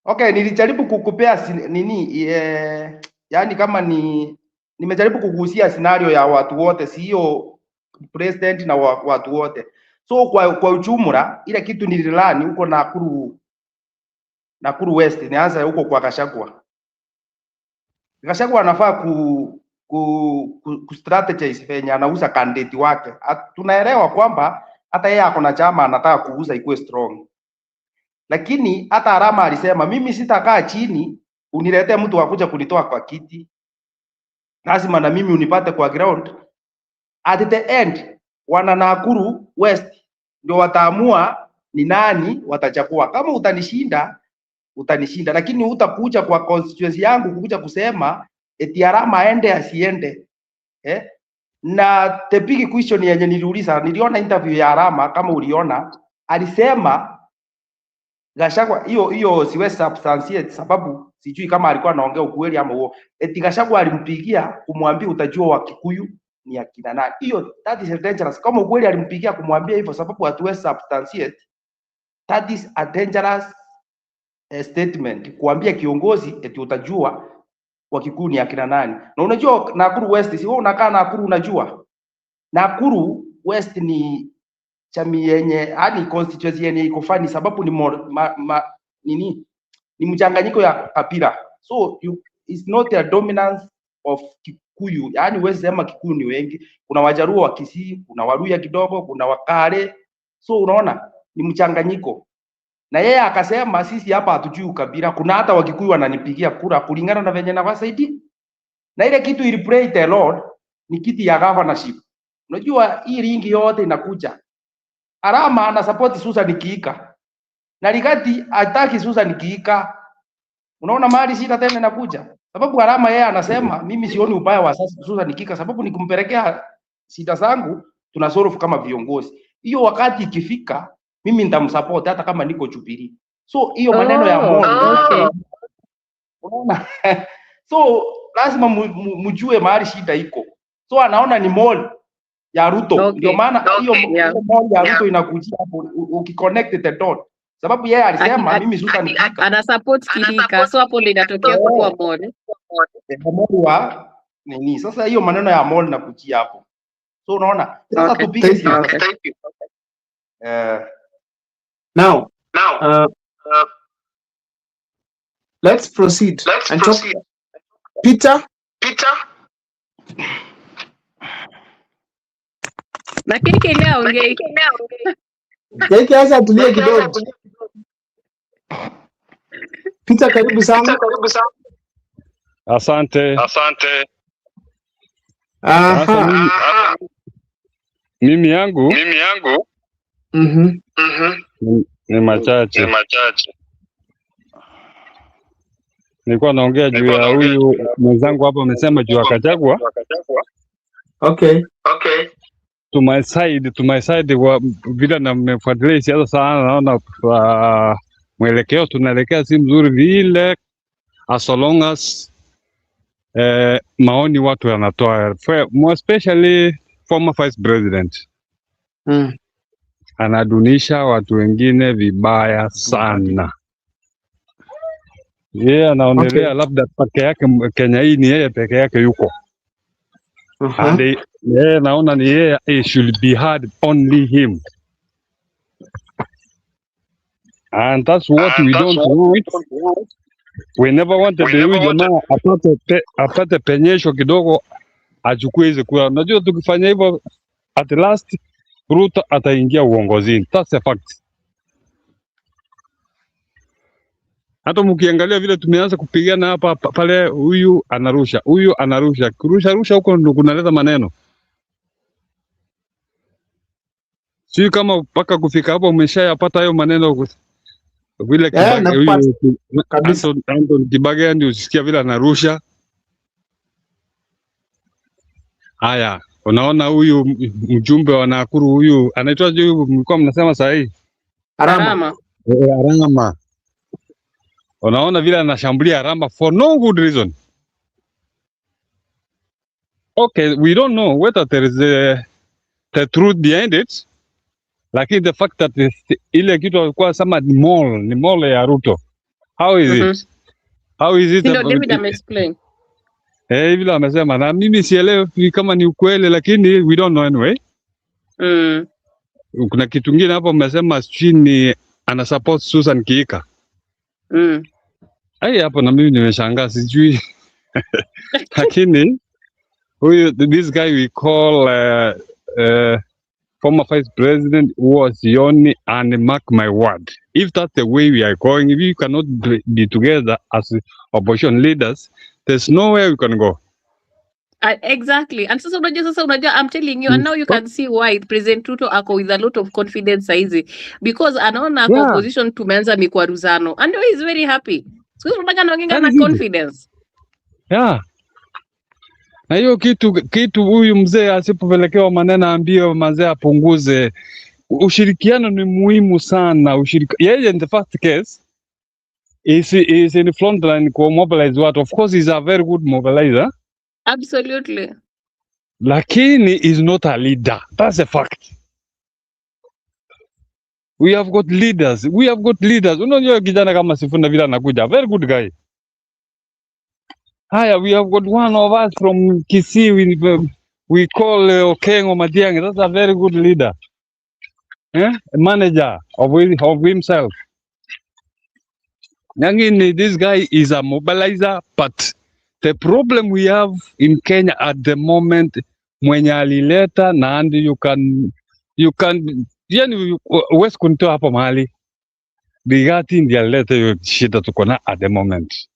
Okay, nilijaribu kukupea nini yani kama nimejaribu kugusia scenario ya watu wote, sio president na watu wote. So kwa ujumla ile kitu nililani huko Nakuru West, nianza huko kwa Gachagua. Gachagua anafaa ku strategize venye anauza candidate wake. Tunaelewa kwamba hata yeye ako na chama anataka kuuza ikuwe strong. Lakini hata Arama alisema mimi sitakaa chini uniletee mtu wakuja kunitoa kwa kiti. Lazima na mimi unipate kwa ground. At the end wana Nakuru West ndio wataamua ni nani watachagua. Kama utanishinda, lakini utakuja kwa constituency yangu kukuja kusema eti Arama aende asiende. Na the big question yenye niliuliza, niliona interview ya Arama kama uliona, alisema Gachagua hiyo siwezi substantiate sababu sijui kama alikuwa anaongea ukweli ama huo. Eti Gachagua alimpigia kumwambia utajua wa Kikuyu ni akina nani. Hiyo that is dangerous. Kama ukweli alimpigia kumwambia hivyo sababu hatuwezi substantiate, that is a dangerous statement. Kuambia kiongozi eti utajua wa Kikuyu ni akina nani. Na unajua Nakuru West, si wewe unakaa Nakuru unajua. Nakuru West ni chami yenye hadi constituency yenye iko fani sababu ni ni mchanganyiko ya kabila. So it's not a dominance of Kikuyu. Yani wewe sema Kikuyu ni wengi. Kuna Wajaruo wa Kisii, kuna Waluya kidogo, kuna Wakale. So unaona ni mchanganyiko. Na yeye akasema sisi hapa hatujui ukabila. Kuna hata Wakikuyu wananipigia kura kulingana na venye nawasaidia. Na ile kitu ili play the Lord ni kiti ya governorship. Unajua hii ringi yote inakuja. Arama ana support Susan Kihika. Na Rigathi hataki Susan Kihika. Unaona mahali shida tena inakuja. Sababu Arama yeye anasema mimi sioni ubaya wa Susan Kihika sababu nikumpelekea shida zangu tunasolve kama viongozi. Hiyo wakati ikifika mimi nitamsupport hata kama niko Jubilee. So hiyo maneno ya Moi. Unaona? So lazima mjue mahali shida iko. So anaona ni Moi ya Ruto. Ndio maana hiyo Moi ya Ruto inakujia hapo ukiconnect the dot. Sababu yeye alisema mimi Susan Kihika ana support Kihika. So hapo ndio inatokea kwa Moi. Moi wa nini? Sasa hiyo maneno ya Moi inakujia hapo. So unaona? Sasa tupige siasa. Now, let's proceed. Peter. Na kike leo ongei. Kike acha tulie kidogo. Peter, karibu sana. Asante. Mimi yangu. Ni machache. Nilikuwa naongea juu ya huyu mwenzangu hapa amesema juu ya Gachagua. Okay. To my side kwa vile namefuatilia siasa sana, naona mwelekeo tunaelekea si mzuri vile, as long as maoni watu yanatoa, more especially former vice president anadunisha watu wengine vibaya sana. Yeye anaonelea labda peke yake Kenya hii ni yeye peke yake yuko. And yeye naona ni yeye, it should be heard only him. And that's what we don't want. We never wanted huyu jamaa apate penyesho kidogo achukue hizo kura. Unajua tukifanya hivyo at last Ruto ataingia uongozini. That's a fact. Hata mkiangalia vile tumeanza kupigana hapa pale, huyu anarusha kurusha huko ndo kunaleta maneno. Sio kama mpaka kufika hapo umeshayapata hayo maneno vile Anton Kibage ndio usikia vile anarusha. Haya, unaona huyu mjumbe wa Nakuru huyu anaitwa huyu mlikuwa mnasema saa hii? Arama. Arama. Unaona vile anashambulia Arama for no good reason. Okay, we don't know whether there is the truth behind it. Lakini the fact that ile kitu alikuwa sema ni mall ya Ruto. How is it? How is it? Ndio David amexplain. Vile amesema na mimi sielewi kama ni ukweli, lakini we don't know anyway. Kuna kitu kingine hapo mmesema chini ana support Susan Kiika. Hapo na mimi nimeshangaa sijui. Lakini huyu this guy we call former vice president was Yoni, and mark my word, if that's the way we are going, if we cannot be together as opposition leaders, there's nowhere we can go. Exactly. And sasa unajua I'm telling you, and now you can see why President Ruto ako with a lot of confidence saizi, because anaona opposition tumeanza mikwaruzano and he is very happy. So unataka naongea na confidence. Na hiyo kitu huyu mzee asipopelekewa maneno ambio mzee apunguze. Ushirikiano ni muhimu sana. Yeye in the first case is in front line ku mobilize what. Of course he's a very good mobilizer. Absolutely. Lakini is not a leader. That's a fact. We have got leaders. Unajua kijana kama Sifuna vile anakuja. Very good guy. We have got one of us from Kisii, we call Okengo Matiang'i. That's a very good leader. A manager of himself. This guy is a mobilizer, but the problem we have in Kenya at the moment, mwenye alileta na and you can yani uwezi kunitoa hapo mahali. Bigati ndiye alileta hiyo shida tuko na at the moment.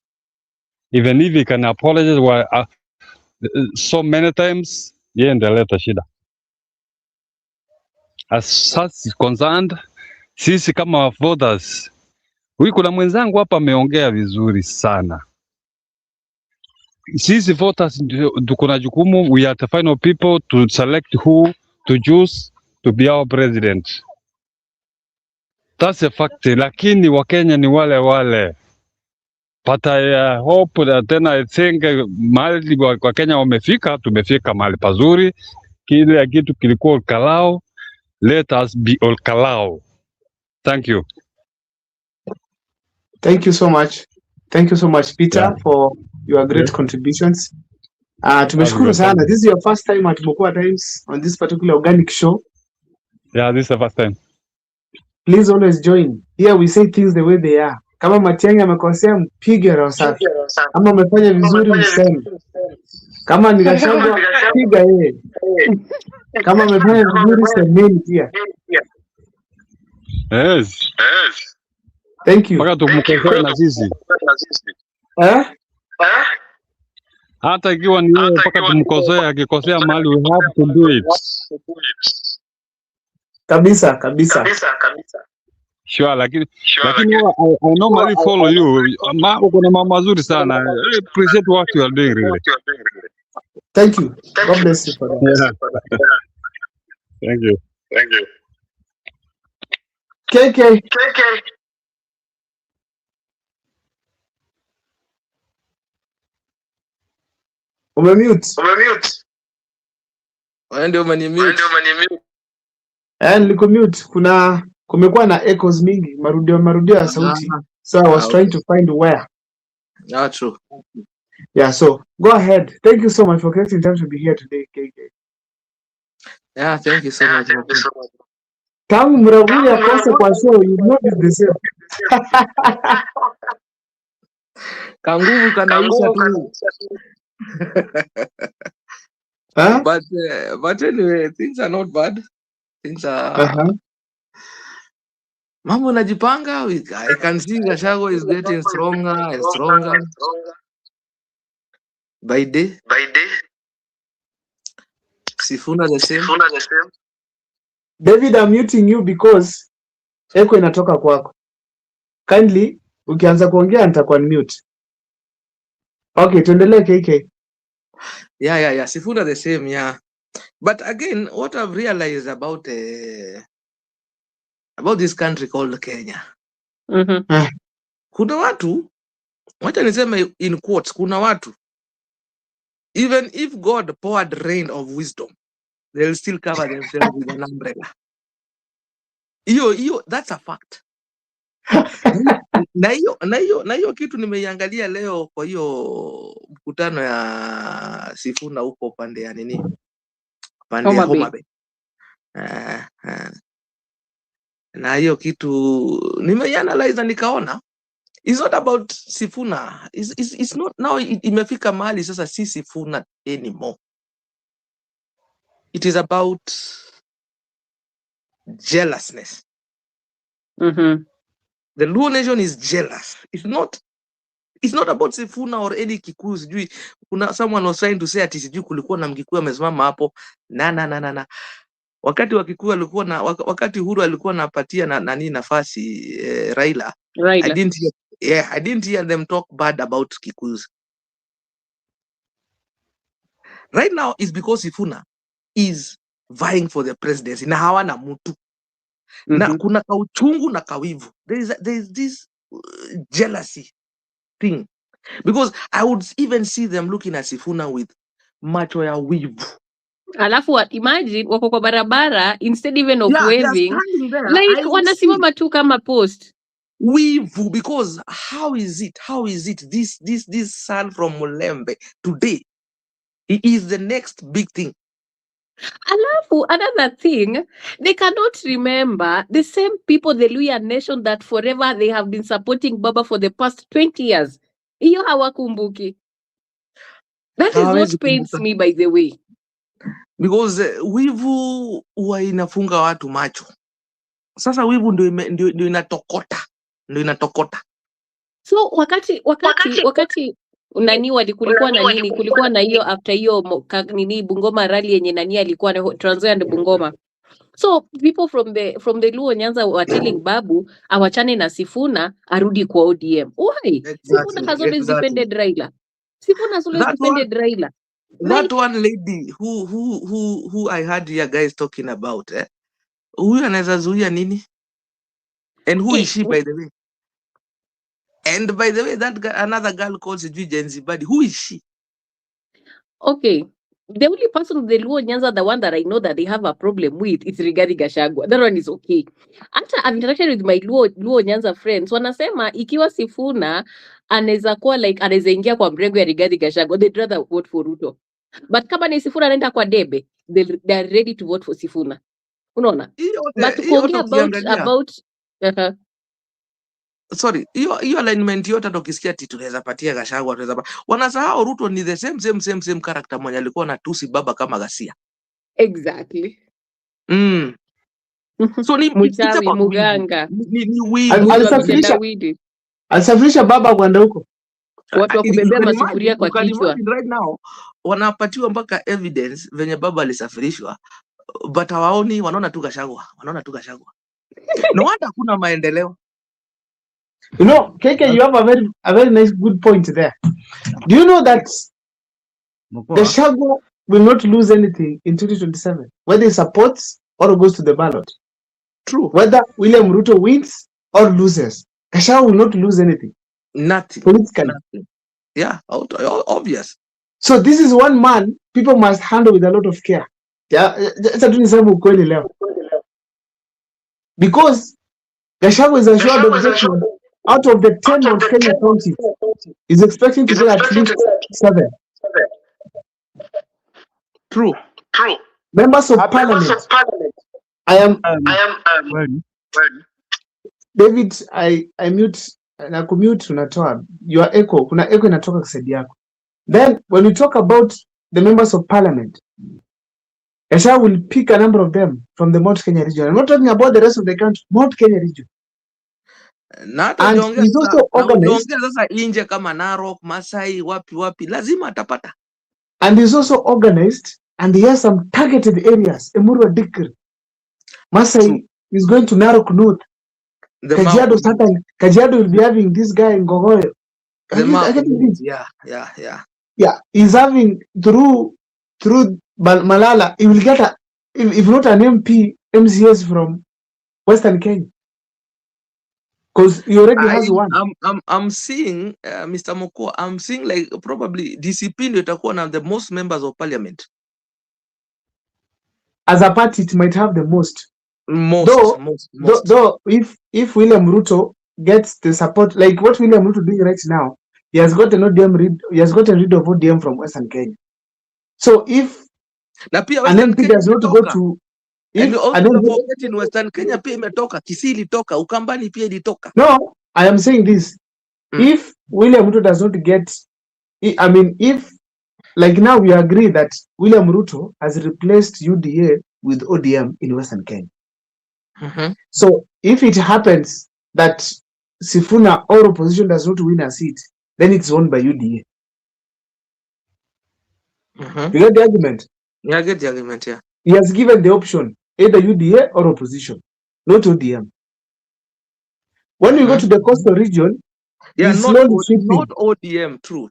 Even if he can apologize so many times, yeye ndiye alileta shida. As such is concerned, sisi kama voters, kuna mwenzangu hapa ameongea vizuri sana. Sisi voters tuko na jukumu, we are the final people to select who to choose to be our president. That's a fact. Lakini Wakenya ni wale. But I hope that then I think mahali kwa Kenya tumefika mahali pazuri. Kile kitu kilikuwa kalao, let us be all kalao. Thank you. Thank you so much. Thank you so much, Peter, for your great contributions. Tumeshukuru sana. This is your first time at Mokwa Times on this particular organic show. Yeah, this is the first time. Please always join. Here we say things the way they are. Kama Matiang'i amekosea mpige roho safi. Kama amefanya vizuri mseme. Kama ni Gachagua piga yeye. Kama amefanya vizuri semeni pia. Yes. Thank you. Mpaka tumkosea na sisi. Hata ikiwa ni yeye mpaka tumkosea, akikosea mahali we have to do it. Kabisa. Sure, lakini I normally follow you. Uko na mambo mazuri sana. I appreciate what you are doing really. Thank you. God bless you for that. Thank you. KK. Umemute. Ndio umenimute. Nilikumute. Kumekuwa na echoes mingi, marudio ya sauti. So I was trying to find where. True. Yeah, so go ahead. Thank you so much for taking time to be here today, KK. Yeah, thank you so much. Tangu Muraguri akose kwa show, you know it's the same. Kanguvu kanaisha tu. Huh? But anyway, things are not bad. Things are mambo najipanga. I can see Gachagua is getting stronger and stronger by day. Sifuna the same. David, I'm muting you because echo inatoka kwako. Kindly ukianza kuongea nitakuwa mute. Okay, tuendelee KK. Yeah. Sifuna the same, yeah. But again, what I've realized about this country called Kenya. Kuna watu, wacha niseme in quotes, kuna watu, even if God poured rain of wisdom, they'll still cover themselves with an umbrella. That's a fact. na hiyo kitu nimeiangalia leo kwa hiyo mkutano ya Sifuna huko pande ya nini? Pande ya Homa Bay. Na hiyo kitu nimeianalyze na nikaona it's not about Sifuna. It's not now, imefika mahali sasa si Sifuna anymore. It is about jealousness. The Luo nation is jealous. It's not about Sifuna or any Kikuyu. Sijui kuna someone was trying to say ati sijui kulikuwa na Mkikuyu amesimama hapo na wakati wa Kikuyu alikuwa na wakati Uhuru alikuwa anapatia nani nafasi Raila. I didn't hear them talk bad about Kikuyus. Right now is because Sifuna is vying for the presidency na hawana mtu. Na kuna kauchungu na kawivu. There is this jealousy thing, because I would even see them looking at Sifuna with macho ya wivu. Alafu imagine wako kwa barabara, instead even of waving, like wanasimama tu kama post. Wivu, because how is it this son from Mulembe today, he is the next big thing. Alafu, another thing, they cannot remember the same people, the Luhya nation, that forever they have been supporting Baba for the past 20 years. Iyo hawakumbuki. That is what pains me, by the way. Because wivu huwa inafunga watu macho. Sasa wivu ndio inatokota. So wakati nani kulikuwa na nini, kulikuwa na hiyo after hiyo nini Bungoma rally yenye nani alikuwa na Trans Nzoia and Bungoma. So people from the Luo Nyanza were telling Babu awachane na Sifuna arudi kwa ODM. Why? Sifuna has always defended Raila. That one lady who I heard you guys talking about, huyu anaweza zuia nini? And who is she, by the way? And by the way, that girl, another girl called Jenzi Badi, who is she? Okay, the only person the Luo Nyanza, the one that I know that they have a problem with, is Rigathi Gachagua. That one is okay. After I've interacted with my Luo Nyanza friends, wanasema ikiwa Sifuna anaweza kuwa like anaweza ingia kwa mrengo ya Rigathi Gachagua, they'd rather vote for Ruto. But kama ni Sifuna anaenda kwa debe, they are ready to vote for Sifuna. Unaona? But kuongea about sorry, hiyo alignment yote tukisikia ati tunaweza patia Gachagua, tunaweza wanasahau Ruto ni the same character mwenye alikuwa na tusi Baba kama Ghasia. Exactly. So ni mchawi muganga. Ni alisafirisha Baba kwenda huko. Watu wa kubebea masufuria kwa kichwa. Right now wanapatiwa mpaka evidence venye Baba alisafirishwa, but hawaoni, wanaona tu Gachagua. No wonder kuna maendeleo. You know, KK, you have a very nice good point there. Do you know that Gachagua will not lose anything in 2027, whether he supports or goes to the ballot? True. Whether William Ruto wins or loses, Gachagua will not lose anything. Nothing. Politically. Nothing. Yeah, obvious. So this is one man people must handle with a lot of care. Yeah, because Gachagua is assured objective. Out of the 10 Mount Kenya counties, is expecting to get at least 7. True. Members of parliament I am Kweli. David, I mute na kumute unatoa your echo, kuna echo inatoka kusaidi yako. Then when we talk about the members of parliament, Esha will pick a number of them from the Mount Kenya region. I'm not talking about the rest of the country, Mount Kenya region. Na hata And ujaongea he's sasa, also na organized, ujaongea sasa nje kama Narok, Masai, wapi lazima atapata. and he's also organized, and he has some targeted areas. Emurua Dikir, Masai True. is going to Narok North. The Kajiado Mau, Satan, Kajiado will be having this guy in Gogoyo. the Mau, I get this. yeah. Yeah, he's having through Malala. He will get a, if not an MP, MCS from Western Kenya, because he already has one. I'm seeing Mr. Moko, I'm seeing like probably DCP ndio itakuwa na the most members of parliament. As a party, it might have the most. Most. Though if William Ruto gets the support, like what William Ruto doing right now, he has gotten rid of ODM from Western Kenya. So if Na pia an Western MP Kenya does not go imetoka. to, And if also an MP, forgetting Western Kenya pia imetoka, Kisii ilitoka, Ukambani pia ilitoka. no, I am saying this. If William Ruto does not get, I mean, if like now we agree that William Ruto has replaced UDA with ODM in Western Kenya. So if it happens that Sifuna or opposition does not win a seat, then it's won by UDA. You get the argument? Yeah, I get the argument, yeah. He has given the option, either UDA or opposition, not ODM. When we go to the coastal region, yeah, he's not slowly sweeping. Not ODM, true.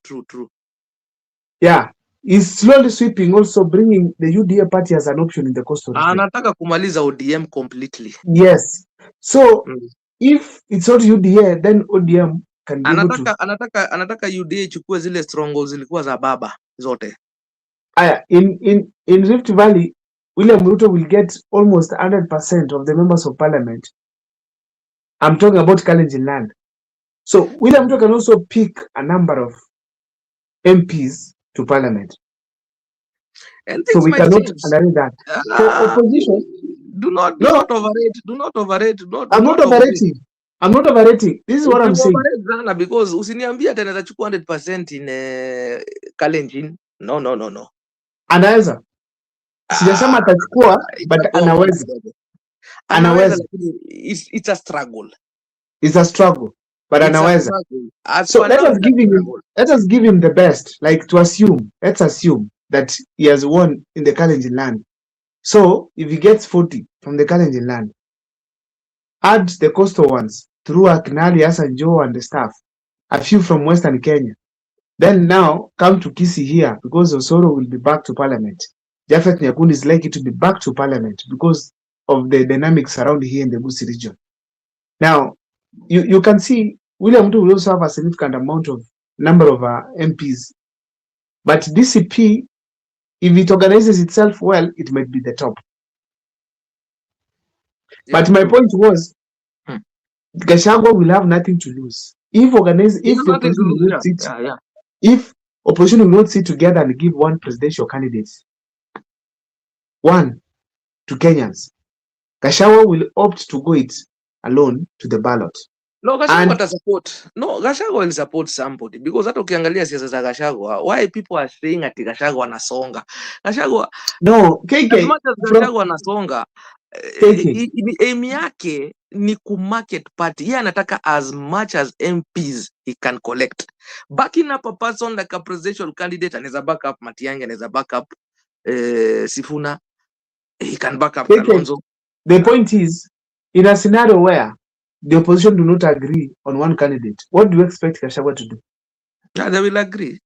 Yeah, he's slowly sweeping, also bringing the UDA party as an option in the coastal region. Anataka kumaliza ODM completely. Yes. So if it's not UDA, then ODM can be able to. Anataka UDA ichukue zile strongholds zilikuwa za baba zote. In Rift Valley, William Ruto will get almost 100% of the members of parliament. I'm talking about Kalenjin land. So William Ruto can also pick a number of MPs to parliament. And so we cannot change. underrate that. For opposition, do not overrate. I'm not overrating. This is what I'm saying. Because usiniambia tena atachukua 100% in Kalenjin. No. Anaweza. Sijasema atachukua, but anaweza. Anaweza. It's a struggle. It's a struggle, but anaweza. So let us give him the best. Like let's assume that he has won in the Kalenjin land. So if he gets 40 from the Kalenjin land, add the coastal ones through Akinali, Hassan Joho and the staff, a few from Western Kenya. Then now come to Kisii here because Osoro will be back to parliament. Japhet Nyakundi is likely to be back to parliament because of the dynamics around here in the Gusii region. Now, you can see William Ruto will also have a significant amount of number of MPs. But DCP, if it organizes itself well, it might be the top. But my point was, Gachagua will have nothing to lose. If opposition will not sit together and give one presidential candidate, one to Kenyans, Gachagua will opt to go it alone to the ballot. No, Gachagua will support somebody because hata ukiangalia siasa za Gachagua, why people are saying ati Gachagua anasonga. Gachagua KK, Gachagua anasonga. Aim yake ni kumarket party. Yeye anataka as much as MPs he can collect. Backing up a person like a presidential candidate, anaweza back up Matiang'i, anaweza back up Sifuna. He can back up Kalonzo. The point is, in a scenario where the opposition do not agree on one candidate, what do you expect Gachagua to do? Yeah, they will agree.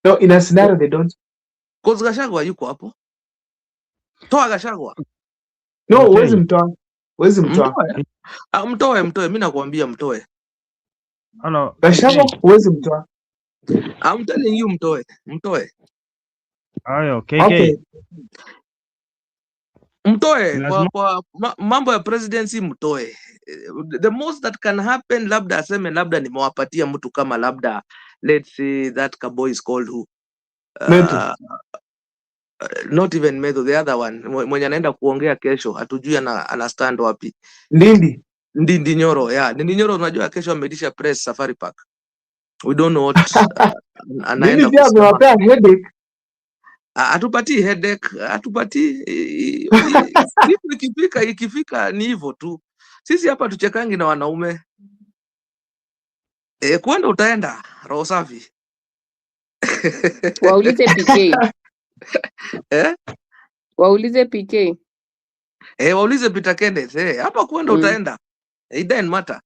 No, in a scenario they don't. Because Gachagua yuko hapo. Toa Gachagua. No, huwezi mtoa. Mtoe, mimi nakwambia mtoe. Gachagua huwezi mtoa. I'm telling you mtoe. Ayo, KK. Okay. Mtoe kwa mambo ya presidency mtoe. The most that can happen labda aseme labda nimewapatia mtu kama labda let's say that Kaboy is called who? not even Medho, the other one mwenye anaenda kuongea kesho, hatujui ana stand wapi. Ndindi Nyoro, yeah. Ndindi Nyoro unajua kesho ameitisha press Safari Park. We don't know what anaenda kusema. Headache. Atupati headache, atupati ikifika ni hivyo tu. Sisi hapa tuchekangi na wanaume. Kwenda utaenda roho safi. Waulize PK. Waulize PK. Waulize Peter Kenneth. Hapa kwenda utaenda. It doesn't matter.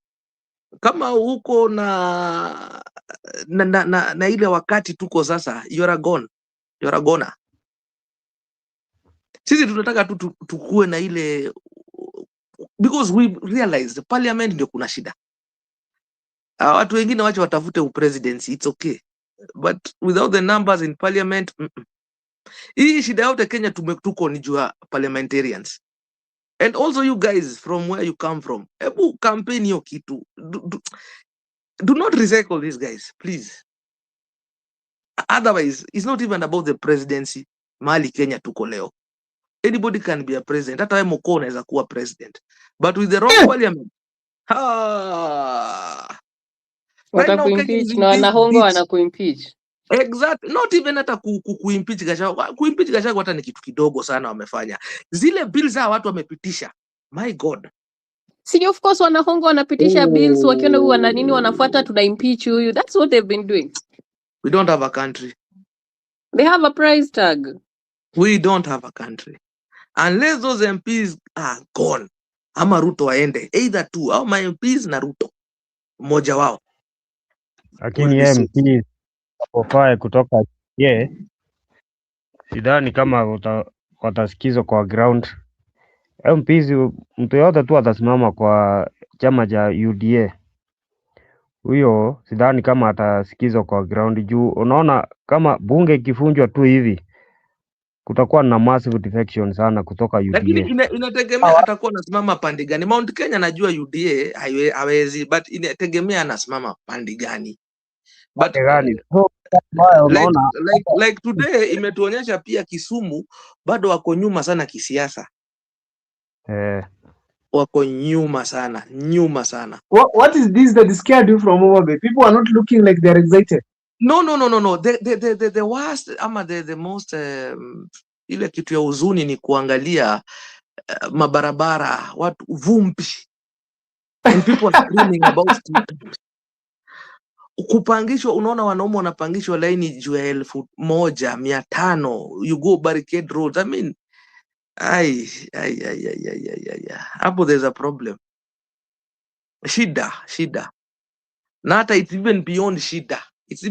Kama uko na ile wakati tuko sasa, you are gone. You are gone. Sisi tunataka tu tukue na ile, because we realize the parliament ndio kuna shida. Watu wengine wacha watafute upresidency, it's okay. But without the numbers in parliament, hii shida yote Kenya tuko ni jua parliamentarians. And also you guys from where you come from, ebu campaign hiyo kitu. Do not recycle these guys, please. Otherwise, it's not even about the presidency. Mali Kenya tuko leo. Anybody can be a president. Hata wewe Moko unaweza kuwa president. But with the wrong parliament. Watakuimpeach na wanahongo wanakuimpeach. Exactly. Not even hata kuimpeach Gachagua. Kuimpeach Gachagua hata ni kitu kidogo sana wamefanya. Zile bills za watu wamepitisha. My God. See, of course wanahongo wanapitisha bills wakiona huyu wana nini wanafuata tuna impeach huyu. That's what they've been doing. We don't have a country. They have a price tag. We don't have a country. Unless those MPs are gone. Ama Ruto waende. Either two. Au my MPs na Ruto. Mmoja wao. Lakini MPs wafae kutoka sidhani kama watasikizwa kwa ground. MPs mtu yote tu atasimama kwa chama cha UDA. Huyo sidhani kama atasikizwa kwa ground juu unaona kama bunge ikifunjwa tu hivi kutakuwa na massive defection sana kutoka UDA. Lakini inategemea atakuwa anasimama pande gani. Mount Kenya najua UDA hawezi, but inategemea anasimama pande gani. But like today imetuonyesha pia Kisumu bado wako nyuma sana kisiasa. Wako nyuma sana. What is this that scared you from over there? People are not looking like they're excited. No. The worst ama the most ile kitu ya huzuni ni kuangalia mabarabara watu vumbi. And people are screaming about it. Kupangishwa, unaona wanaume wanapangishwa laini juu ya 1,500. You go barricade roads. I mean, hapo there's a problem. Shida. Na hata it's even beyond shida. It's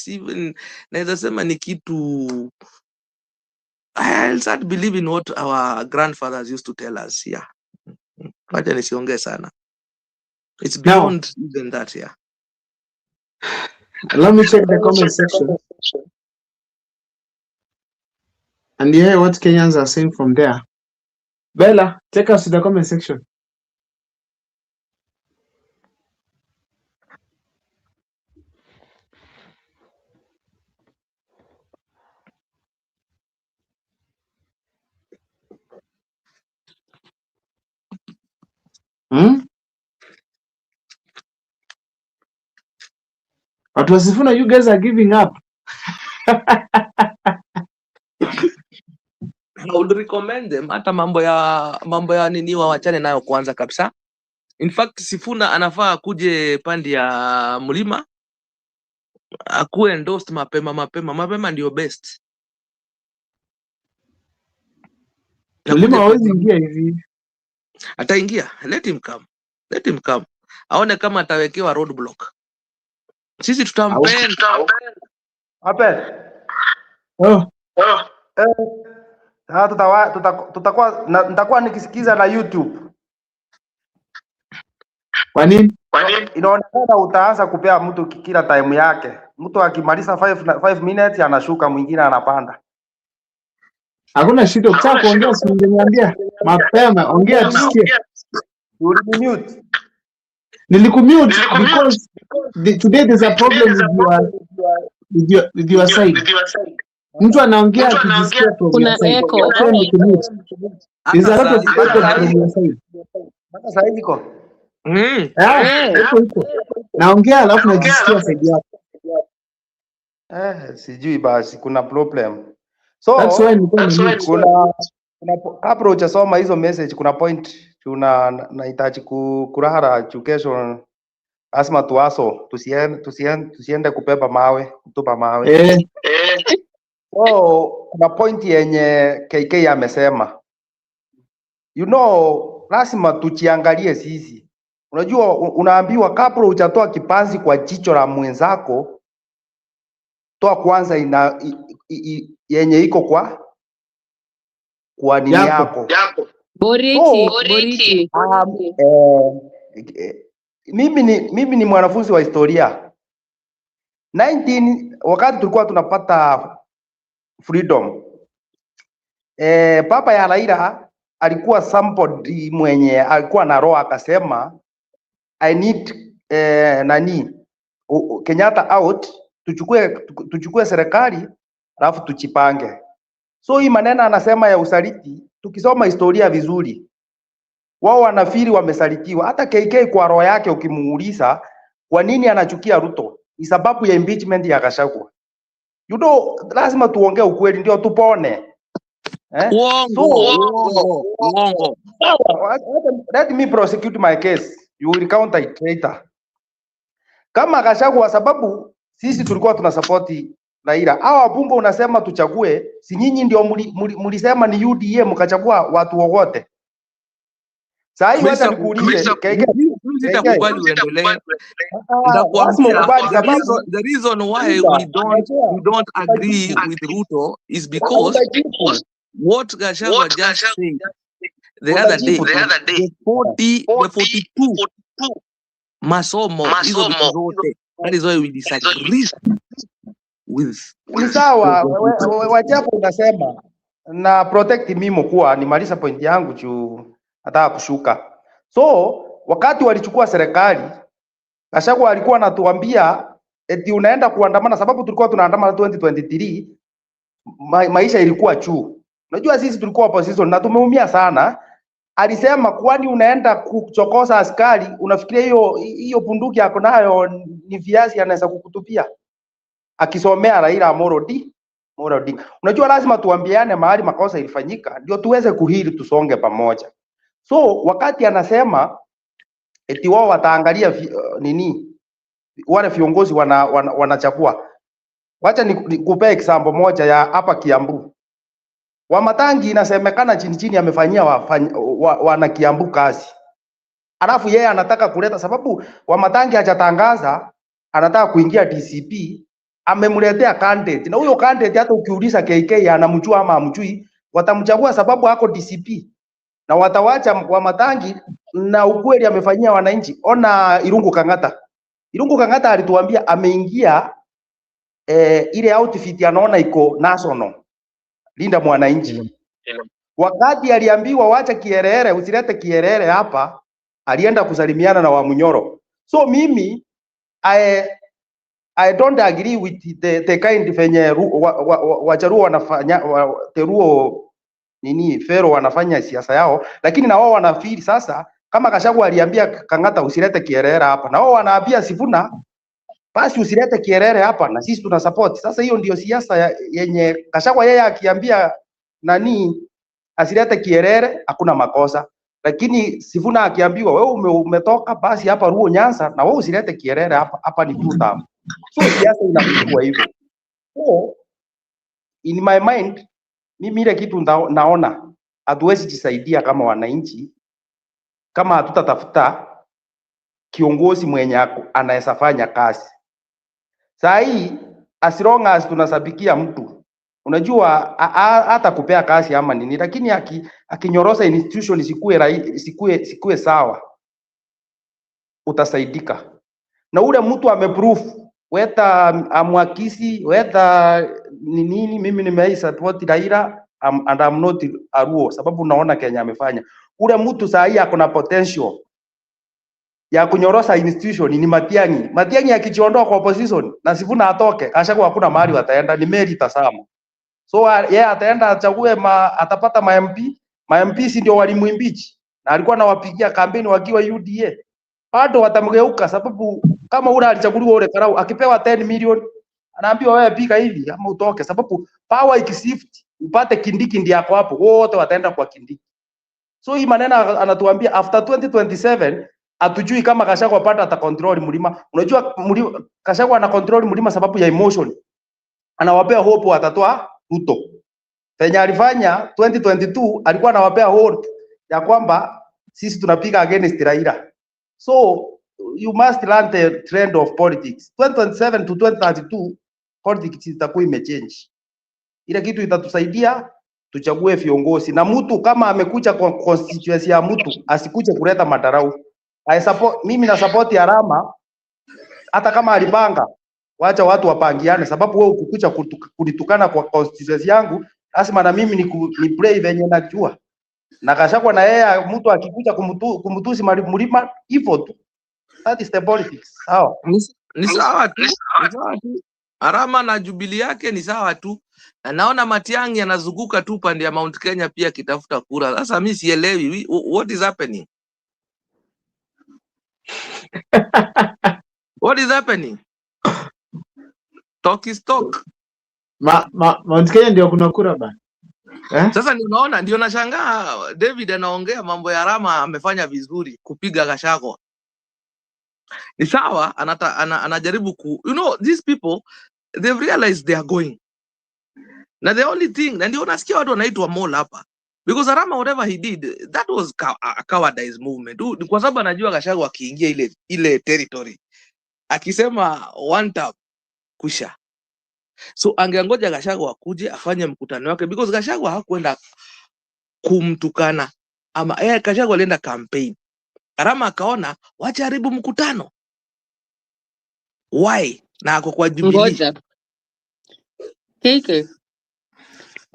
even naweza sema ni kitu I'll start believing what our grandfathers used to tell us here. Wacha nisiongee sana. It's beyond even that, yeah. Let me check the comment section and hear what Kenyans are saying from there. Bella, take us to the comment section. But Wasifuna, you guys are giving up. I would recommend them hata mambo ya nini wachane nayo kwanza kabisa. In fact, Sifuna anafaa kuje pandi ya mlima akuwe endorsed mapema ndio best. Mlima hawezi ingia hivi. Ataingia, let him come. Aone kama atawekewa roadblock. Sisi tutampenda. Nitakuwa nikisikiza na YouTube. Kwa nini? Inaonekana utaanza kupea mtu kila time yake. Mtu akimaliza 5 minutes anashuka, mwingine anapanda. Hakuna shida, ukitaka kuongea usiniambia mapema, ongea tusikie. Ulimute. Nilikumute because today there's a problem with your side. Mtu anaongea akijisikia from your Kuna side. echo. That's when you can mute. There's a lot of echo from your side. Mpaka sasa hivi iko. Iko. Naongea alafu najisikia side yako. Sijui basi kuna problem. So That's why nilikuwa nimute. kuna kabla hujasoma hizo message kuna point nahitaji kurahara education asma tuaso tusiende kubeba mawe kutupa mawe. So kuna point yenye KK amesema, you know, lazima tujiangalie sisi. Unajua unaambiwa kabla hujatoa kipanzi kwa jicho la mwenzako, toa kwanza yenye iko kwa nini yako. Boriti. Mimi ni mwanafunzi wa historia. Wakati tulikuwa tunapata freedom, baba ya Raila alikuwa somebody mwenye alikuwa na roho, akasema I need Kenyatta out, tuchukue serikali alafu tuchipange. So hii maneno anasema ya usaliti, tukisoma historia vizuri, wao wanafiri wamesalitiwa. Hata KK kwa roho yake ukimuuliza kwa nini anachukia Ruto, ni sababu ya impeachment ya Gachagua. You know, lazima tuongee ukweli ndio tupone. Uongo. Let me prosecute my case. You will counter it later. Kama Gachagua, sababu sisi tulikuwa tunasupport Raila. Hao wabunge unasema tuchague, si nyinyi ndio mlisema ni UDA mkachagua watu wote. Sasa hivi wacha nikuulize sitakubali uendelee. The reason why we don't agree with Ruto is because what Gachagua just said the other day, the 42 masomo hizo vitu zote. That is why we disagree with. Ni sawa, wajapo unasema na protect mimi kuwa nimaliza point yangu juu nataka kushuka. So wakati walichukua serikali, Gachagua alikuwa anatuambia eti unaenda kuandamana, sababu tulikuwa tunaandamana 2023, maisha ilikuwa juu. Unajua sisi tulikuwa opposition na tumeumia sana. Alisema kwani unaenda kuchokoza askari, unafikiria hiyo bunduki yako nayo ni viazi anaweza kukutupia? Akisomea Raila Amolo Odinga. Unajua lazima tuambiane mahali makosa ilifanyika ndio tuweze kuhili, tusonge pamoja. So wakati anasema eti wao wataangalia wale viongozi wanachagua. Wacha nikupe example moja ya hapa Kiambu. Wamatangi inasemekana chini amefanyia wana Kiambu kazi. Alafu yeye anataka kuleta, sababu Wamatangi hajatangaza anataka kuingia DCP, amemletea candidate. Na huyo candidate hata ukiuliza KK anamjua ama amjui, watamchagua sababu hako DCP. Na watawacha Wamatangi na ukweli amefanyia wananchi. Ona Irungu Kang'ata alituambia ameingia ile outfit anaona iko national, linda mwananchi. Wakati aliambiwa wacha kierere, usilete kierere hapa, alienda kusalimiana na Wamunyoro. So mimi I don't agree with the kind venye Wajaruo wanafanya Teruo Fero wanafanya siasa yao, lakini na wao wanafiri sasa kama Gachagua aliambia Kang'ata usilete kierere hapa, na wao wanaambia Sifuna basi usilete kierere hapa, na sisi tuna support. Sasa hiyo ndio siasa yenye Gachagua yeye akiambia asilete kierere hakuna makosa, lakini Sifuna akiambiwa wewe umetoka basi hapa Ruo Nyanza na wewe usilete kierere hapa ni two term. So siasa inakuwa hivyo. So in my mind mimi ile kitu naona hatuwezi jisaidia kama wananchi kama hatutatafuta kiongozi mwenye anaweza fanya kazi. Saa hii as long as tunasabikia mtu, unajua hata kupea kazi ama nini, lakini akinyorosa institution sikue sawa, utasaidika. Na ule mtu ameproof weta amwakisi weta nini, mimi nimeisupport Raila and I'm not a Luo, sababu naona Kenya amefanya. Ule mtu saa hii ako na potential ya kunyorosa institution ni Matiang'i. Matiang'i akijiondoa kwa opposition na Sifuna atoke, Gachagua hakuna mahali wataenda, ni meli tasama. So yeye ataenda achague atapata ma MP si ndio walimuimbichi na alikuwa anawapigia kampeni wakiwa UDA. Bado watamgeuka sababu kama ule alichaguliwa ule Karau akipewa 10 milioni anaambiwa wewe pika hivi ama utoke, sababu power ikisift upate Kindiki ndiye yako hapo, wote wataenda kwa Kindiki. So hii maneno anatuambia after 2027 atujui kama Gachagua pata ata control mlima. Unajua Gachagua ana control mlima sababu ya emotion. Anawapea hope atatoa Ruto. Penye alifanya 2022 alikuwa anawapea hope ya kwamba sisi tunapiga against Raila. So you must learn the trend of politics. 2027 to 2032 politics itakuwa imechange. Ile kitu itatusaidia tuchague viongozi, na mtu kama amekuja kwa constituency ya mtu asikuje kuleta madarau. Mimi na support ya Rama, hata kama alipanga, wacha watu wapangiane, sababu wewe ukikuja kulitukana kwa constituency yangu lazima na mimi ni play venye najua. Na Gachagua na yeye mtu akikuja kumtusi mlima hivyo tu. That is the politics. Sawa. Ni sawa tu. Arama na Jubilee yake ni sawa tu. Na naona Matiang'i anazunguka tu pande ya Mount Kenya pia kitafuta kura. Sasa mimi sielewi what is happening. What is happening? Talk is talk. Mount Kenya ndio kuna kura bana. Sasa ninaona ndio nashangaa David anaongea mambo ya Rama amefanya vizuri kupiga Gachagua. Ni sawa anajaribu these people they've realized they are going. Na the only thing na ndio nasikia watu wanaitwa mall hapa because Rama whatever he did that was a cowardice movement. Kwa sababu anajua Gachagua akiingia ile territory akisema one tap kusha. So angeangoja Gachagua akuje afanye mkutano wake because Gachagua hakwenda kumtukana ama Gachagua alienda campaign. Rama akaona wacha haribu mkutano. Why? Na ako kwa Jubilee. Ngoja. KK.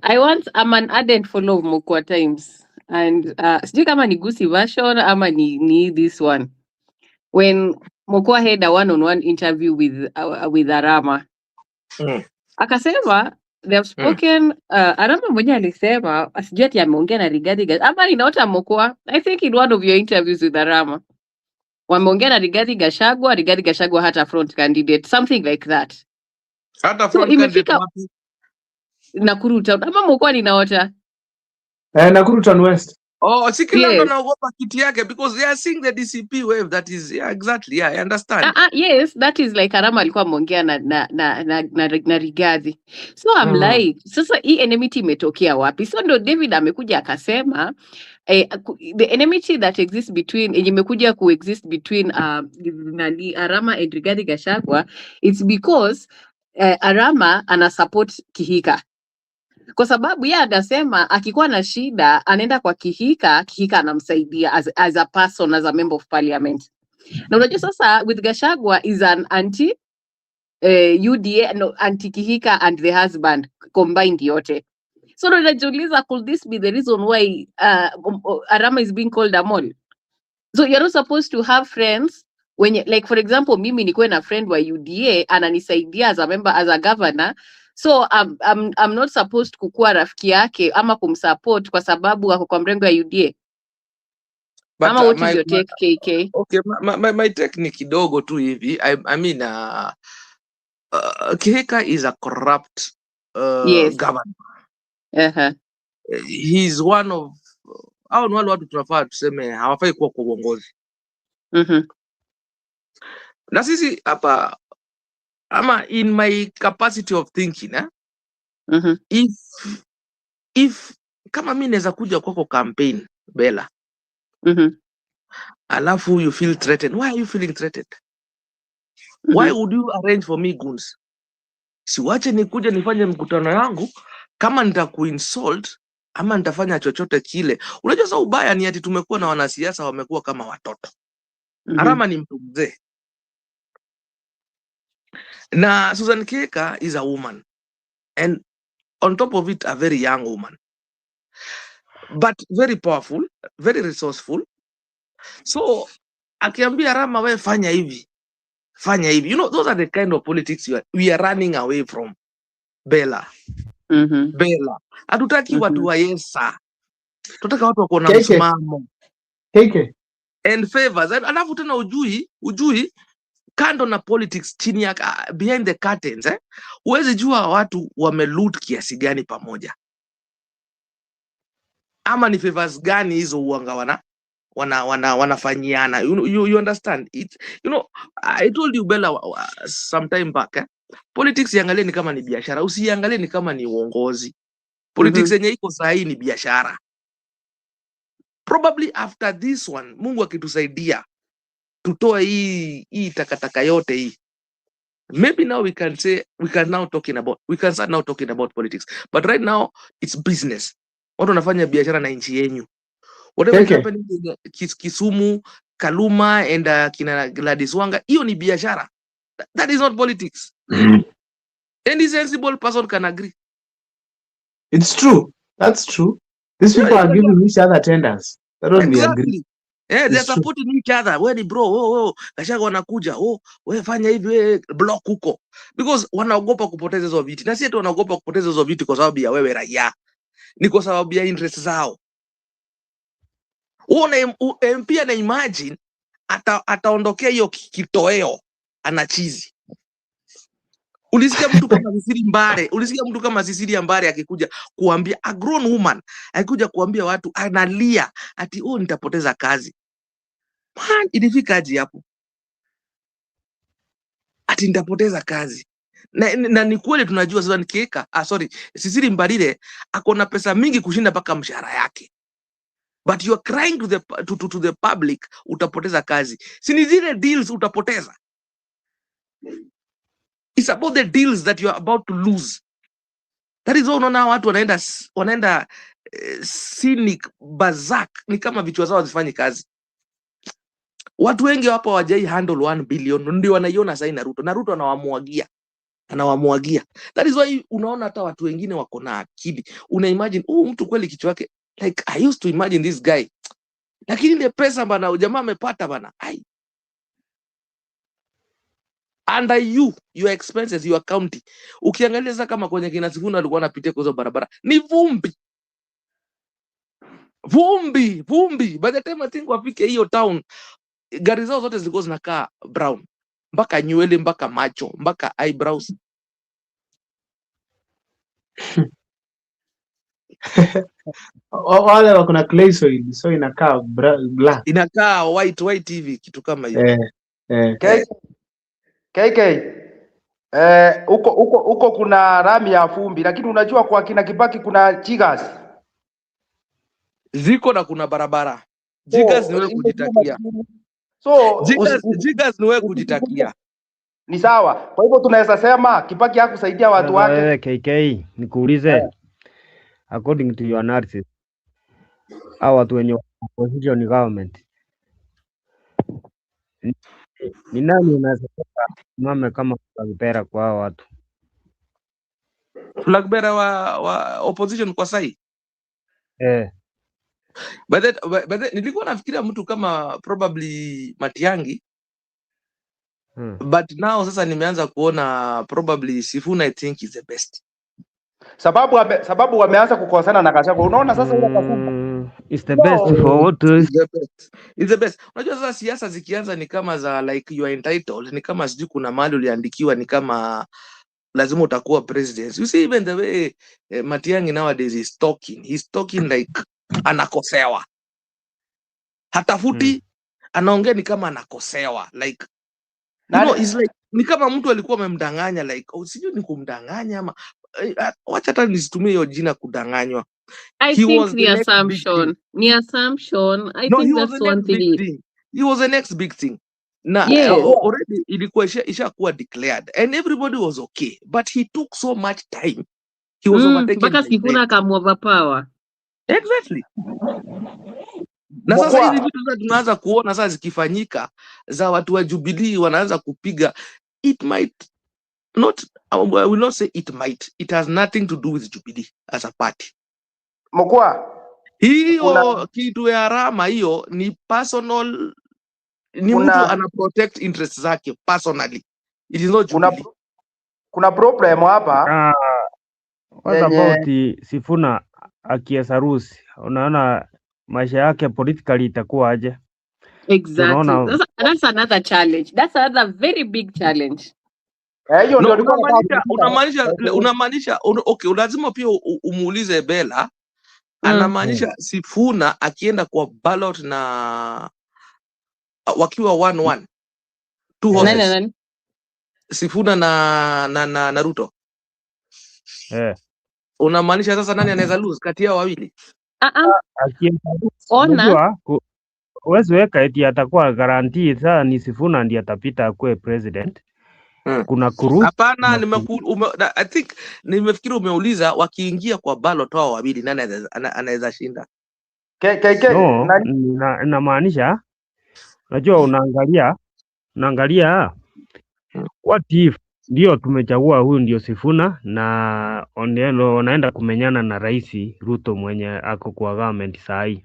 I'm an ardent follower of Mokwa Times and sijui kama ni Gusii version ama ni this one. When Mokwa had a one-on-one interview with Arama. Akasema they have spoken Arama mwenye alisema sijui ati ameongea na Rigathi ama inaota Mokwa. I think in one of your interviews with Arama wameongea na Rigathi Gachagua hata front candidate something like that. Hata front candidate wapi? Nakuru Town ama Mokwa ninaota Nakuru Town West. Oh, si kila mtu anaogopa kiti yake because they are seeing the DCP wave. That is exactly, I understand. Yes, that is like Arama alikuwa ameongea na Rigathi. So I'm like, sasa hii enmity imetokea wapi? So ndo David amekuja akasema the enmity that exists between imekuja coexist between Arama and Rigathi Gachagua, it's because Arama ana support Kihika. Kwa sababu yeye anasema akikuwa na shida anaenda kwa Kihika anamsaidia as a person, as a member of parliament. Na unajua sasa with Gachagua is an anti UDA, no, anti Kihika and the husband combined yote. So najiuliza, could this be the reason why Arama is being called a mole? So you're not supposed to have friends when you, like for example mimi nikuwe na friend wa UDA ananisaidia as a member, as a governor. So I'm not supposed kukua rafiki yake ama kumsupport kwa sababu ako kwa mrengo ya UDA. But, ama what is your take, KK? Okay, my take ni kidogo tu hivi. I mean Kihika is a corrupt Yes. governor. He's one of au ni wale watu tunafaa tuseme hawafai kuwa kwa uongozi. Na sisi hapa ama in my capacity of thinking if kama mimi naweza kuja kwako campaign Bella, alafu you feel threatened, why are you feeling threatened? Why would you arrange for me goons? Siwache nikuja nifanye mkutano yangu kama nitakuinsult ama nitafanya chochote kile. Unajua sasa ubaya ni ati tumekuwa na wanasiasa wamekuwa kama watoto. Arama ni mtu mzee. Na Susan Kihika is a woman, and on top of it a very young woman, but very powerful, very resourceful. So akiambia Arama wewe fanya hivi, you know, those are the kind of politics we are running away from, Bella. Bella. Hatutaki watu wa yesa. Tunataka watu wako na KK, msimamo KK. and favors. Alafu tena ujui kando na politics chini ya behind the curtains huwezi jua watu wameloot kiasi gani pamoja, ama ni favors gani hizo uanga wanafanyiana. You understand it? I told you Bella some time back politics iangalie ni kama ni biashara, usiangalie ni kama ni uongozi. Politics yenye iko sahihi ni biashara. Probably after this one, Mungu akitusaidia tutoe hii takataka yote hii, maybe now we can start now talking about politics, but right now it's business. Watu wanafanya biashara na nchi yenyu. Whatever is happening in Kisumu, Kaluma and kina Gladys Wanga, hiyo ni biashara. That is not politics. Any sensible person can agree. It's true. That's true. These people are giving each other tenders. That don't we agree. Yeah, they're supporting each other. Wewe bro, Gachagua wanakuja, wewe fanya hivi, wewe block huko. Because wanaogopa kupoteza hizo viti. Na si eti wanaogopa kupoteza hizo viti kwa sababu ya wewe raia. Ni kwa sababu ya interest zao. MP na imagine ataondokea hiyo kitoweo anachizi. Ulisikia mtu kama Cecilia Mbare akikuja kuambia a grown woman, akikuja kuambia watu analia ati nitapoteza kazi. Man, ilifikaje hapo? Ati nitapoteza kazi. Na ni kweli tunajua sasa nikiweka Cecilia Mbare ako na pesa mingi kushinda mpaka mshahara yake. But you are crying to the public utapoteza kazi. Si ni zile deals utapoteza. It's about the deals that you are about to lose. That is all. Unaona watu wanaenda cynic bazak, ni kama vichwa zao hazifanyi kazi. Watu wengi hapo hawajai handle 1 billion ndio wanaiona sasa Naruto anawamwagia. That is why unaona hata watu wengine wako na akili. Una imagine mtu kweli kichwa yake, like I used to imagine this guy. Lakini ile pesa bana jamaa amepata bana. Under your expenses, your county. Ukiangalia sasa kama kwenye kina Sifuna alikuwa anapitia kwa hizo barabara, ni vumbi. By the time I think wafike hiyo town, gari zao zote zilikuwa zinakaa brown. Mpaka nywele, mpaka macho, mpaka eyebrows. Wale wako na clay soil, so inakaa black. Inakaa white hivi kitu kama hiyo. KK, huko kuna rami ya vumbi, lakini unajua kwa kina Kibaki kuna jigas. Ziko na kuna barabara. Jigas ni wewe kujitakia. Jigas ni wewe kujitakia. Ni sawa. Kwa hivyo tunaweza sema Kibaki hakusaidia watu wake. KK, nikuulize. According to your analysis, hao watu wenye opposition government, ni nani unaweza mame kama flag bearer kwa hao watu? Flag bearer wa opposition kwa sai? But nilikuwa nafikiria mtu kama probably Matiang'i. But now sasa nimeanza kuona probably Sifuna I think is the best. Sababu wameanza kukosana na Gachagua. Unaona sasa ile Gachagua is the best for what is the best. Unajua sasa siasa zikianza ni kama za like you are entitled, ni kama sijui kuna mahali uliandikiwa ni kama lazima utakuwa president. You see even the way Matiang'i nowadays is talking. He's talking like anakosewa. Hatafuti anaongea ni kama anakosewa like it's like ni kama mtu alikuwa amemdanganya like sijui ni kumdanganya ama wacha hata nisitumie hiyo jina kudanganywa. I think ni assumption. I think that's one thing. He was the next big thing. Already ilikuwa ishakuwa declared and everybody was okay, but he took so much time. He was overtaken. Mpaka Sifuna akamoverpower. Exactly. Na sasa hizi vitu tunaanza kuona sasa zikifanyika za watu wa Jubilee wanaanza kupiga. It might not, I will not say it might. It has nothing to do with Jubilee as a party. Mkwa, hiyo kitu ya Rama hiyo ni personal, ni mtu ana protect interests zake personally. It is not Jubilee. Kuna problem hapa. What yenye about Sifuna akiesa Rusi? Unaona maisha yake politically itakuwa aje? Exactly. Tunaona That's another challenge. That's another very big challenge. hiyo No, ndio alikuwa anataka unamaanisha okay, lazima pia umuulize Bella. Anamaanisha Sifuna akienda kwa ballot na wakiwa 1-1 two horses. Nani? Sifuna na Ruto. Unamaanisha sasa nani anaweza lose kati yao wawili? akiesa Rusi, Ona. unajua huwezi weka eti atakuwa guarantee sasa ni Sifuna ndiye atapita akuwe president. Kuna kuruhusu. Hapana, I think nimefikiri umeuliza wakiingia kwa ballot wao wawili nani anaweza shinda. No, inamaanisha unajua unaangalia what if ndio tumechagua huyu ndio Sifuna na wanaenda kumenyana na Rais Ruto mwenye ako kwa government saa hii.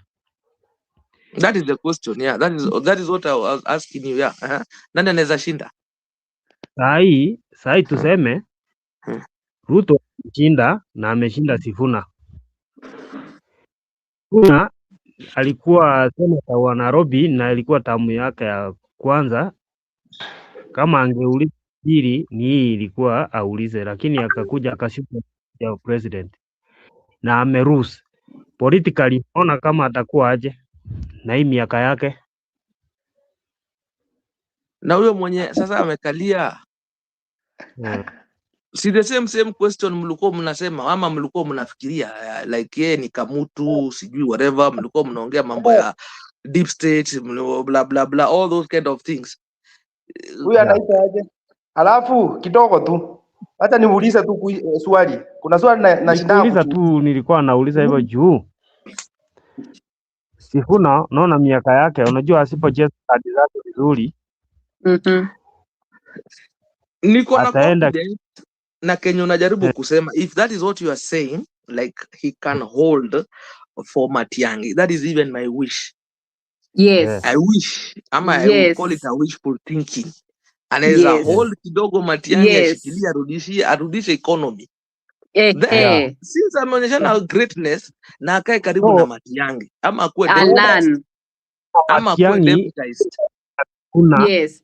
That is the question. Yeah, that is what I was asking you. Yeah. Nani anaweza shinda? Saa hii tuseme Ruto ameshinda na ameshinda Sifuna. Sifuna alikuwa seneta wa Nairobi na ilikuwa tamu yake ya kwanza. Kama angeuliza hili ni hii ilikuwa aulize, lakini akakuja akashuka ya president na ameruhusu politically. Ona kama atakuwa aje na hii miaka yake. Na huyo mwenye sasa amekalia si the same question mlikuwa mnasema ama mlikuwa mnafikiria like yeye ni kamutu sijui whatever, mlikuwa mnaongea mambo ya deep state bla bla bla all those kind of things. Huyu anaita aje? Alafu kidogo tu hata niulize tu swali. Kuna swali na shida tu nilikuwa nauliza hivyo juu Sifuna naona miaka yake, unajua asipocheza kadi zake vizuri niko na confidence na Kenya unajaribu kusema if that is what you are saying like he can hold for Matiang'i, that is even my wish. Yes. I wish ama I will call it a wishful thinking. Anaweza hold kidogo Matiang'i ashikilia arudishe economy. Since ameonyeshana greatness na akae karibu na Matiang'i ama akuwe deputized. Yes.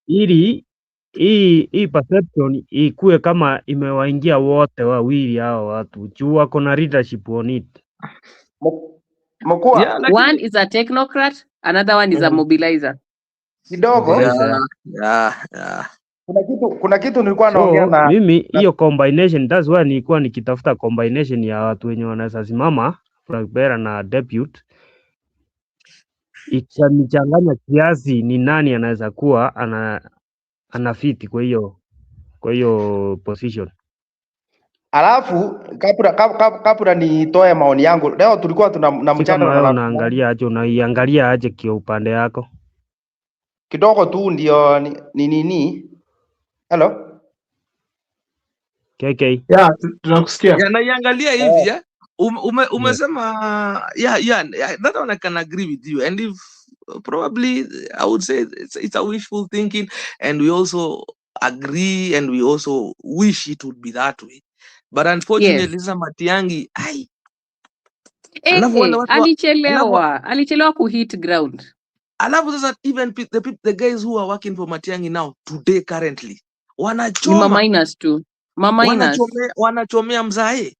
Ili hii perception ikuwe kama imewaingia wote wawili hao watu juu wako na leadership on it. One is a technocrat, another one is a mobilizer. Kidogo. Kuna kitu nilikuwa naongea na mimi hiyo combination, that's why nilikuwa nikitafuta combination ya watu wenye wanaweza simama Frank-Bera na deputy. Ikanichanganya kiasi ni nani anaweza kuwa anafiti kwa hiyo position. Alafu kabla nitoe maoni yangu leo tulikuwa tuna mchana unaangalia aje, unaiangalia aje kwa upande yako kidogo tu ndio nini. Hello KK. Yeah, tunakusikia. Naiangalia hivi umesema that one I can agree with you, and if probably I would say it's a wishful thinking, and we also agree and we also wish it would be that way, but unfortunately Matiang'i alichelewa ku hit ground. Alafu sasa even the guys who are working for Matiang'i now today currently wanachomea mzae,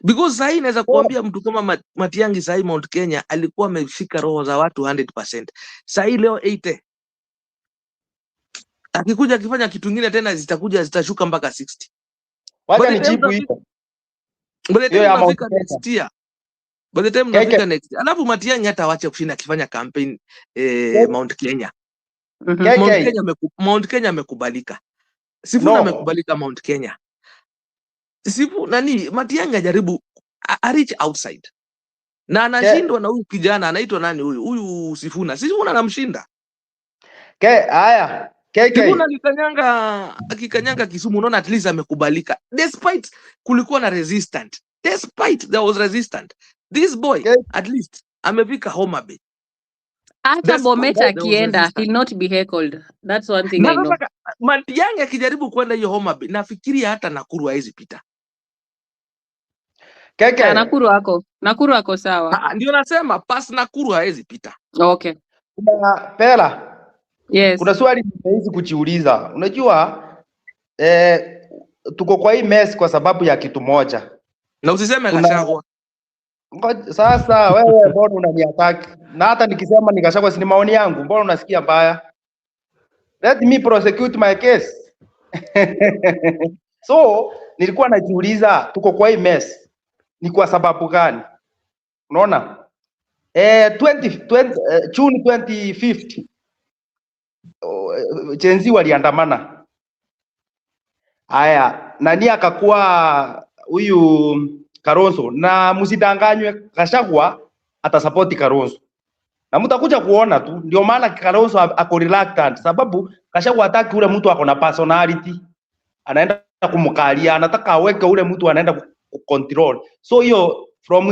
because sahi naweza kuambia mtu kama Matiang'i sahi Mount Kenya alikuwa ameshika roho za watu 100%. Sahi leo 80. Akikuja akifanya kitu kingine tena zitashuka mpaka 60. Wacha nijibu hiyo. By the time unafika next year. Alafu Matiang'i hata waache kushinda akifanya campaign Mount Kenya. Mount Kenya amekubalika. Sifuna amekubalika Mount Kenya. Matiang'i ajaribu reach outside. Na anashindwa na huyu kijana anaitwa nani huyu Sifuna. Sifuna anamshinda. Haya. Sifuna akikanyanga Kisumu, unaona at least amekubalika. Despite kulikuwa na resistant. Despite there was resistant. This boy at least amefika Homa Bay. Hata Bomet akienda he'll not be heckled. That's one thing I know. Matiang'i akijaribu kwenda hiyo Homa Bay, nafikiria hata Nakuru haizi pita. Keke. Nakuru ako sawa. Ndio nasema pass Nakuru haezi pita. Okay. Kuna Pera. Yes. Kuna swali nimeizi kujiuliza. Unajua tuko kwa hii mess kwa sababu ya kitu moja. Na usiseme Gachagua. Sasa wewe mbona unaniattack? Na hata nikisema ni Gachagua si maoni yangu, mbona unasikia mbaya? Let me prosecute my case. So, nilikuwa najiuliza tuko kwa hii mess ni kwa sababu gani? Unaona? June 2050 Gen Z waliandamana. Haya, nani akakuwa huyu Kalonzo, na msidanganywe Gachagua atasupport Kalonzo. Na mtakuja kuona tu, ndio maana Kalonzo ako reluctant sababu Gachagua hataki ule mtu ako na personality. Anaenda kumkalia, anataka aweke ule mtu anaenda control. So hiyo from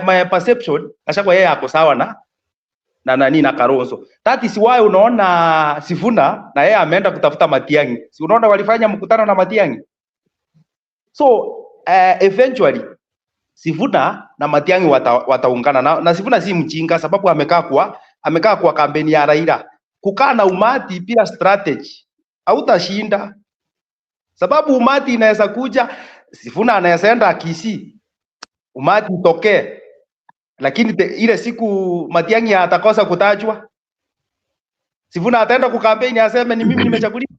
my perception Gachagua yeye ako sawa na Kalonzo. That is why unaona Sifuna na yeye ameenda kutafuta Matiang'i. Si unaona walifanya mkutano na Matiang'i. So eventually Sifuna na Matiang'i wataungana na Sifuna si mjinga sababu amekaa kwa kampeni ya Raila. Kukaa na umati bila strategy hautashinda. Sababu umati inaweza kuja, Sifuna anaweza enda Kisii, umati utokee, lakini ile siku Matiang'i atakosa kutajwa, Sifuna ataenda kukampeni aseme ni mimi nimechaguliwa.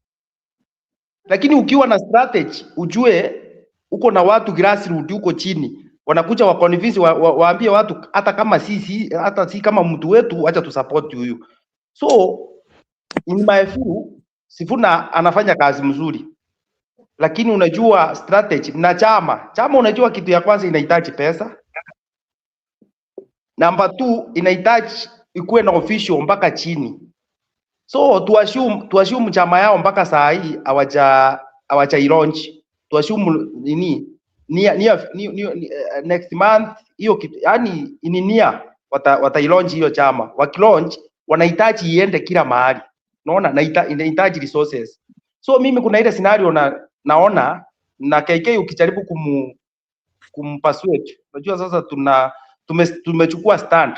Lakini ukiwa na strategy, ujue uko na watu grassroots huko chini, wanakuja wa convince waambie watu hata kama si kama mtu wetu, acha tu support huyu. So in my view Sifuna anafanya kazi mzuri. Lakini unajua strategy na chama unajua kitu ya kwanza inahitaji pesa. Number 2 inahitaji ikuwe na official mpaka chini. So tuassume chama yao mpaka saa hii hawaja ilaunch. Tuassume next month hiyo kitu, yani ininia wata-launch hiyo chama. Wakilaunch wanahitaji iende kila mahali. Unaona, inahitaji resources. So mimi kuna ile scenario naona na KK ukijaribu kumpasuate. Unajua sasa tumechukua stand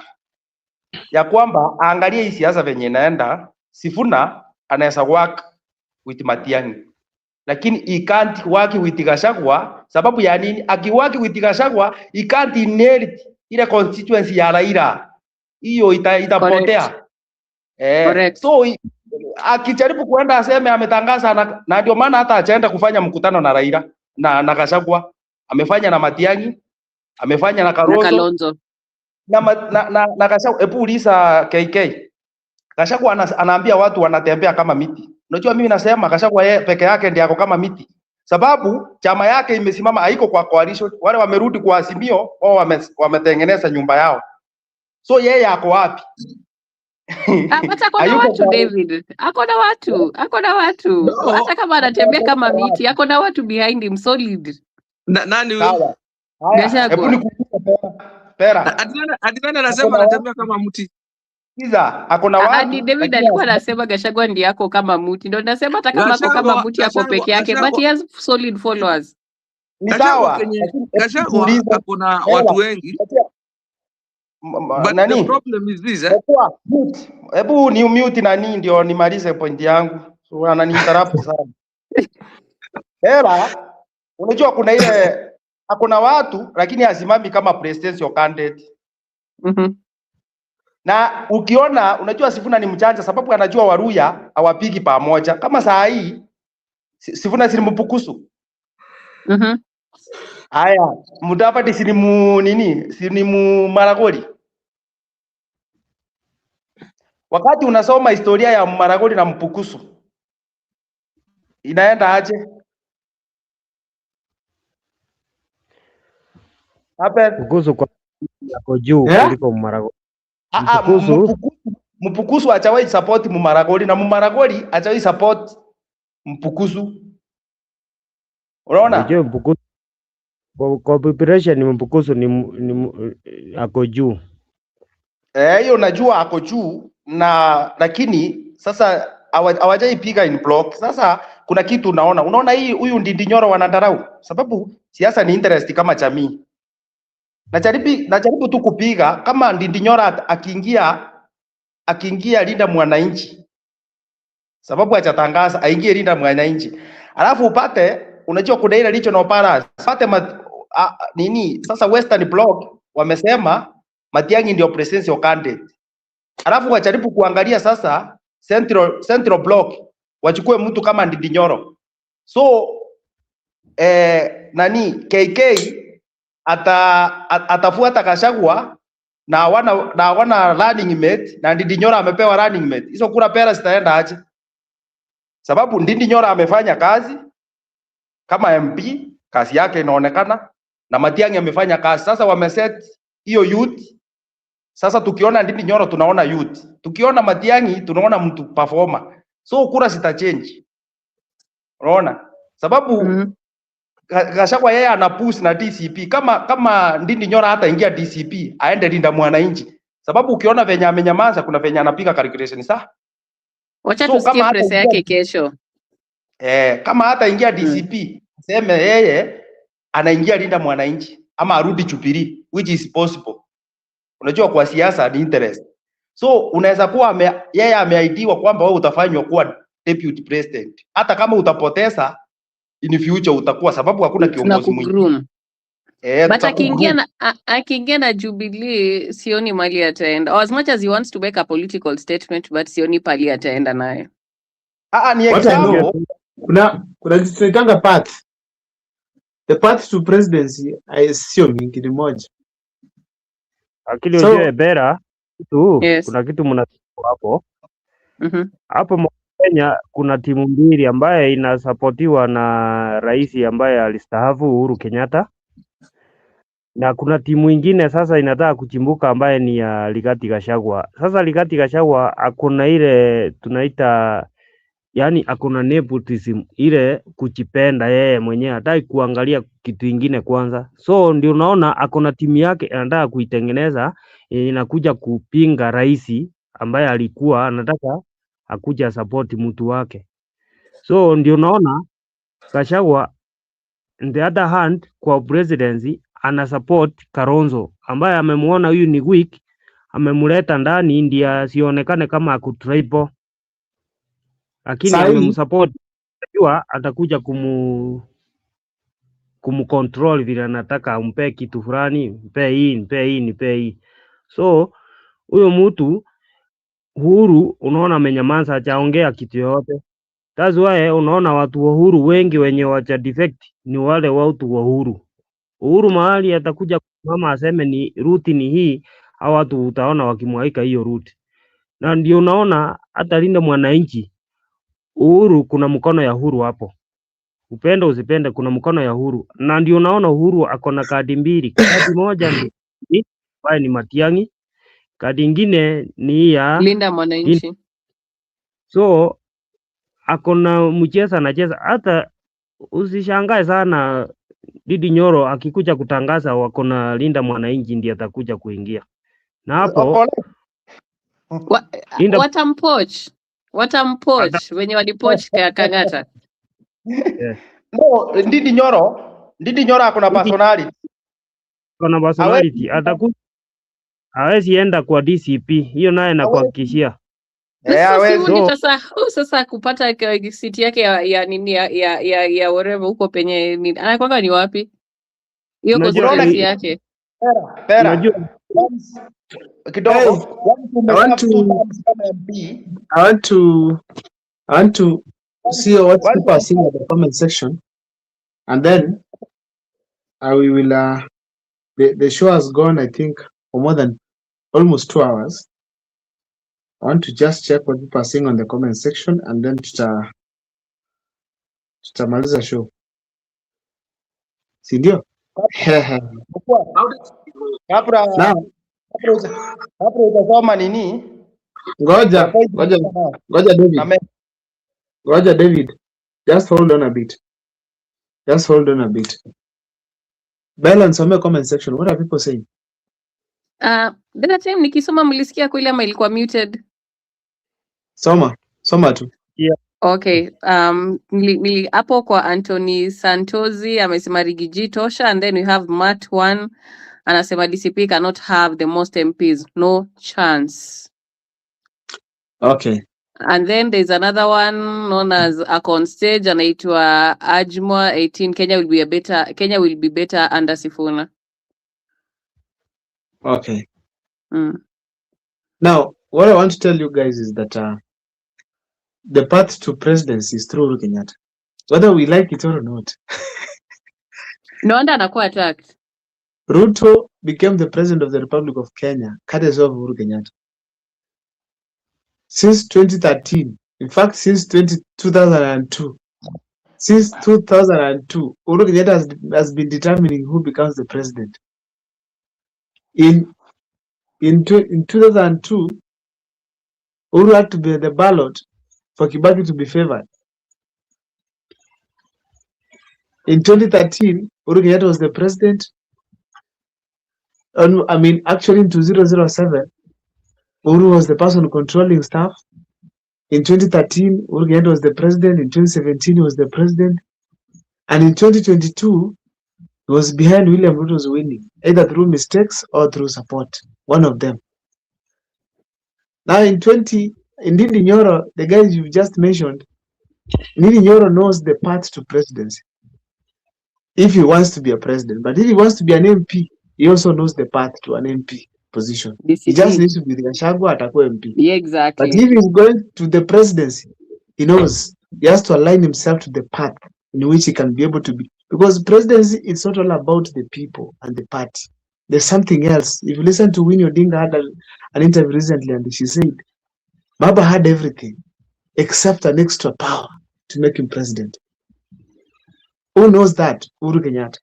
ya kwamba aangalie hii siasa venye inaenda. Sifuna anaweza work with Matiang'i, lakini he can't work with Gachagua. Sababu ya nini? Akiwork with Gachagua he can't inherit ile constituency ya Raila, hiyo itapotea. So akijaribu kuenda aseme ametangaza na ndio maana hata achaenda kufanya mkutano na Raila na Gachagua, amefanya na Matiang'i, amefanya na Kalonzo na Gachagua. Hebu uliza KK, Gachagua anaambia watu wanatembea kama miti. Unajua mimi nasema Gachagua yeye peke yake ndiye ako kama miti, sababu chama yake imesimama, haiko kwa coalition. Wale wamerudi kwa Azimio, wao wametengeneza nyumba yao. So yeye ako wapi? Hata kuna watu David, ako na watu hata kama anatembea kama miti, ako na watu behind him solid. Nani huyo? Hebu nikuulize Pera. Adivana anasema anatembea kama mti. Kiza, ako na watu. David alikuwa anasema Gachagua ndiye yako kama mti. Ndio nasema hata kama ako kama mti hapo peke yake, but he has solid followers. Ni sawa. Gachagua ako na watu wengi. But the problem is this, Hebu ni mute nani ndio nimalize point yangu. So ananiinterrupt sana. Hela, unajua kuna ile hakuna watu lakini hasimami kama presidential candidate. Na ukiona unajua Sifuna ni mjanja sababu anajua Waluya hawapigi pamoja. Kama saa hii Sifuna si mpukusu. Haya, Mudavadi si ni Maragoli. Wakati unasoma historia ya Maragoli na Mpukusu inaenda aje? Mpukusu kwa juu kuliko Maragoli. Mpukusu achawahi support Maragoli na Maragoli achawahi support Mpukusu. Unaona? Ndio Mpukusu kwa preparation Mpukusu ni ako juu. Hiyo najua ako juu lakini sasa hawajaipiga in block. Sasa kuna kitu unaona hii huyu Ndindi Nyoro wanadarau sababu siasa ni interest kama jamii. najaribu tu kupiga kama Ndindi Nyoro akiingia Linda Mwananchi, sababu achatangaza aingie Linda Mwananchi, alafu upate, unajua kuna ile regional balance, upate nini sasa. Western Bloc wamesema Matiang'i ndio presidential candidate, alafu wajaribu kuangalia sasa Central Bloc wachukue mtu kama Ndindi Nyoro. So nani KK atafuata Gachagua na wana running mate, na Ndindi Nyoro amepewa running mate. Hizo kura pera zitaenda aje? Sababu Ndindi Nyoro amefanya kazi kama MP, kazi yake inaonekana, na Matiang'i amefanya kazi. Sasa wameset hiyo youth. Sasa tukiona Ndindi Nyoro tunaona youth, tukiona Matiang'i tunaona mtu performer. So kura zita change, unaona, sababu Gachagua yeye ana push na DCP. Kama Ndindi Nyoro hata ingia DCP aende Linda Mwananchi, sababu ukiona venye amenyamaza kuna venye anapiga calculation saa. Wacha tusikie presa yake kesho. Kama hata ingia DCP sema yeye anaingia Linda Mwananchi ama arudi Jubilee, which is possible. Unajua kwa siasa ni interest. So unaweza kuwa yeye ameahidiwa kwamba wewe utafanywa kuwa deputy president, hata kama utapoteza in future utakuwa, sababu hakuna kiongozi mwingine. But akiingia na Jubilee sioni mali ataenda. As much as he wants to make a political statement, but sioni pali ataenda nayo. Ni example. Kuna distinct path. The path to presidency sio mingi, ni moja. Akili ujue bera tu, Yes. kuna kitu mnasema hapo. Hapo Kenya kuna timu mbili ambaye inasapotiwa na rais ambaye alistaafu Uhuru Kenyatta, na kuna timu ingine sasa inataka kuchimbuka ambaye ni ya Rigathi Gachagua. Sasa Rigathi Gachagua akuna ile tunaita, yani akuna nepotism, ile kuchipenda yeye mwenyewe, hataki kuangalia kitu ingine kwanza. So ndio unaona akona timu yake anataka kuitengeneza, inakuja kupinga rais ambaye alikuwa anataka akuja support mtu wake. So ndio unaona Gachagua on the other hand kwa presidency ana support Kalonzo ambaye amemuona huyu ni weak, amemuleta ndani ndio asionekane kama akutraipo, lakini amemsupport, najua atakuja kumcontrol vile anataka, ampe kitu fulani, mpe hii. So huyo mtu Uhuru unaona amenyamaza, hajaongea kitu yote. That's why unaona watu wa Uhuru wengi wenye wacha defect ni wale watu wa Uhuru mahali atakuja mama aseme ni route ni hii, au watu utaona wakimwaika hiyo route. Na ndio unaona hata Linda Mwananchi Uhuru, kuna mkono ya Uhuru hapo. Upende usipende, kuna mkono ya Uhuru. Na ndio unaona Uhuru akona kadi mbili. Kadi moja ni ambaye ni Matiang'i, kadi ingine ni ya Linda Mwananchi. So akona mcheza anacheza, hata usishangae sana Ndindi Nyoro akikuja kutangaza wakona Linda Mwananchi ndiye atakuja kuingia. Na hapo watampoch wenye walipoch Kang'ata. No, Ndindi Nyoro akona personality. Kuna personality, atakuja hawezi enda kwa DCP, hiyo naye nakuhakikishia. Sasa kupata siti yake ya nini ya whatever huko penye nini anakwanga ni wapi hiyo constituency yake. Pera kidogo. I want to see what people are saying in the comment section, and then we will the show has gone, I think, for more than almost 2 hours. I want to just check what people are saying on the comment section, and then tutamaliza show, si ndio? Kabla utasoma nini? Ngoja David, just hold on a bit. Balance on the comment section. What are people saying? That time nikisoma mlisikia kweli ama ilikuwa muted? Soma tu. Yeah. Okay. Nili hapo kwa Anthony Santozi amesema Rigiji tosha, and then we have Matt 1 anasema DCP cannot have the most MPs, no chance. Okay. And then there's another one known as Akon Stage, anaitwa Ajmwa 18. Kenya will be better under Sifuna. Okay. Now, what I want to tell you guys is that the path to presidency is through Uhuru Kenyatta, whether we like it or not. No wonder anakuwa attacked. Ruto became the president of the Republic of Kenya, courtesy of Uhuru Kenyatta. Since 2013, in fact, since 2002, since 2002, Uhuru Kenyatta has been determining who becomes the president. In 2002, Uhuru had to be at the ballot for Kibaki to be favored. In 2013, Uhuru Kenyatta was the president. Actually in 2007, Uhuru was the person controlling staff. In 2013, Uhuru Kenyatta was the president. In 2017, he was the president. And in 2022, he was behind William Ruto's winning, either through mistakes or through support. One of them. Now in Ndindi Nyoro, the guys you just mentioned, Ndindi Nyoro knows the path to presidency if he wants to be a president. But if he wants to be an MP, he also knows the path to an MP position. He just needs to be the Gachagua atakuwa MP. Yeah, exactly. But if he's going to the presidency, he knows he has to align himself to the path in which he can be able to be. Because presidency, it's not all about the people and the party. There's something else. If you listen to Winnie Odinga had an interview recently, and she said, Baba had everything except an extra power to make him president. Who knows that? Uhuru Kenyatta.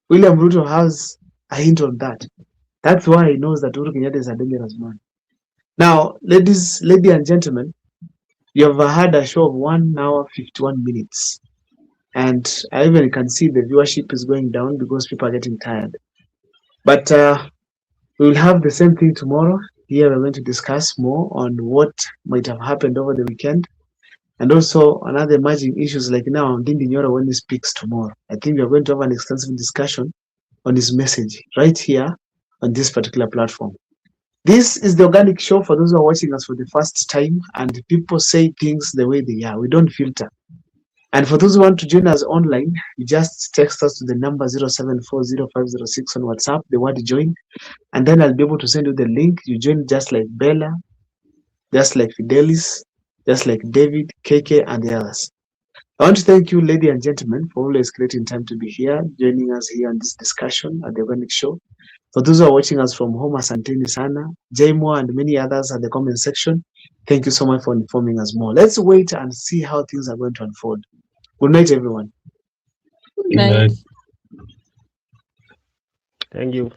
William Ruto has a hint on that. That's why he knows that Uhuru Kenyatta is a dangerous man. Now, ladies and gentlemen, you have had a show of 1 hour 51 minutes. And I even can see the viewership is going down because people are getting tired. But we will have the same thing tomorrow. Here we're going to discuss more on what might have happened over the weekend. And also another emerging issues like now Ndindi Nyoro when he speaks tomorrow. I think we're going to have an extensive discussion on his message right here on this particular platform. This is the Organic Show for those who are watching us for the first time, and people say things the way they are. We don't filter. And for those who want to join us online, you just text us to the number 0740-506 on WhatsApp, the word join, and then I'll be able to send you the link. You join just like Bella, just like Fidelis, just like David, KK, and the others. I want to thank you, ladies and gentlemen, for always creating time to be here, joining us here on this discussion at the Organic Show. For those who are watching us from home, asanteni sana, Jmo and many others at the comment section, thank you so much for informing us more. Let's wait and see how things are going to unfold. Good night, everyone. Good night. Thank you.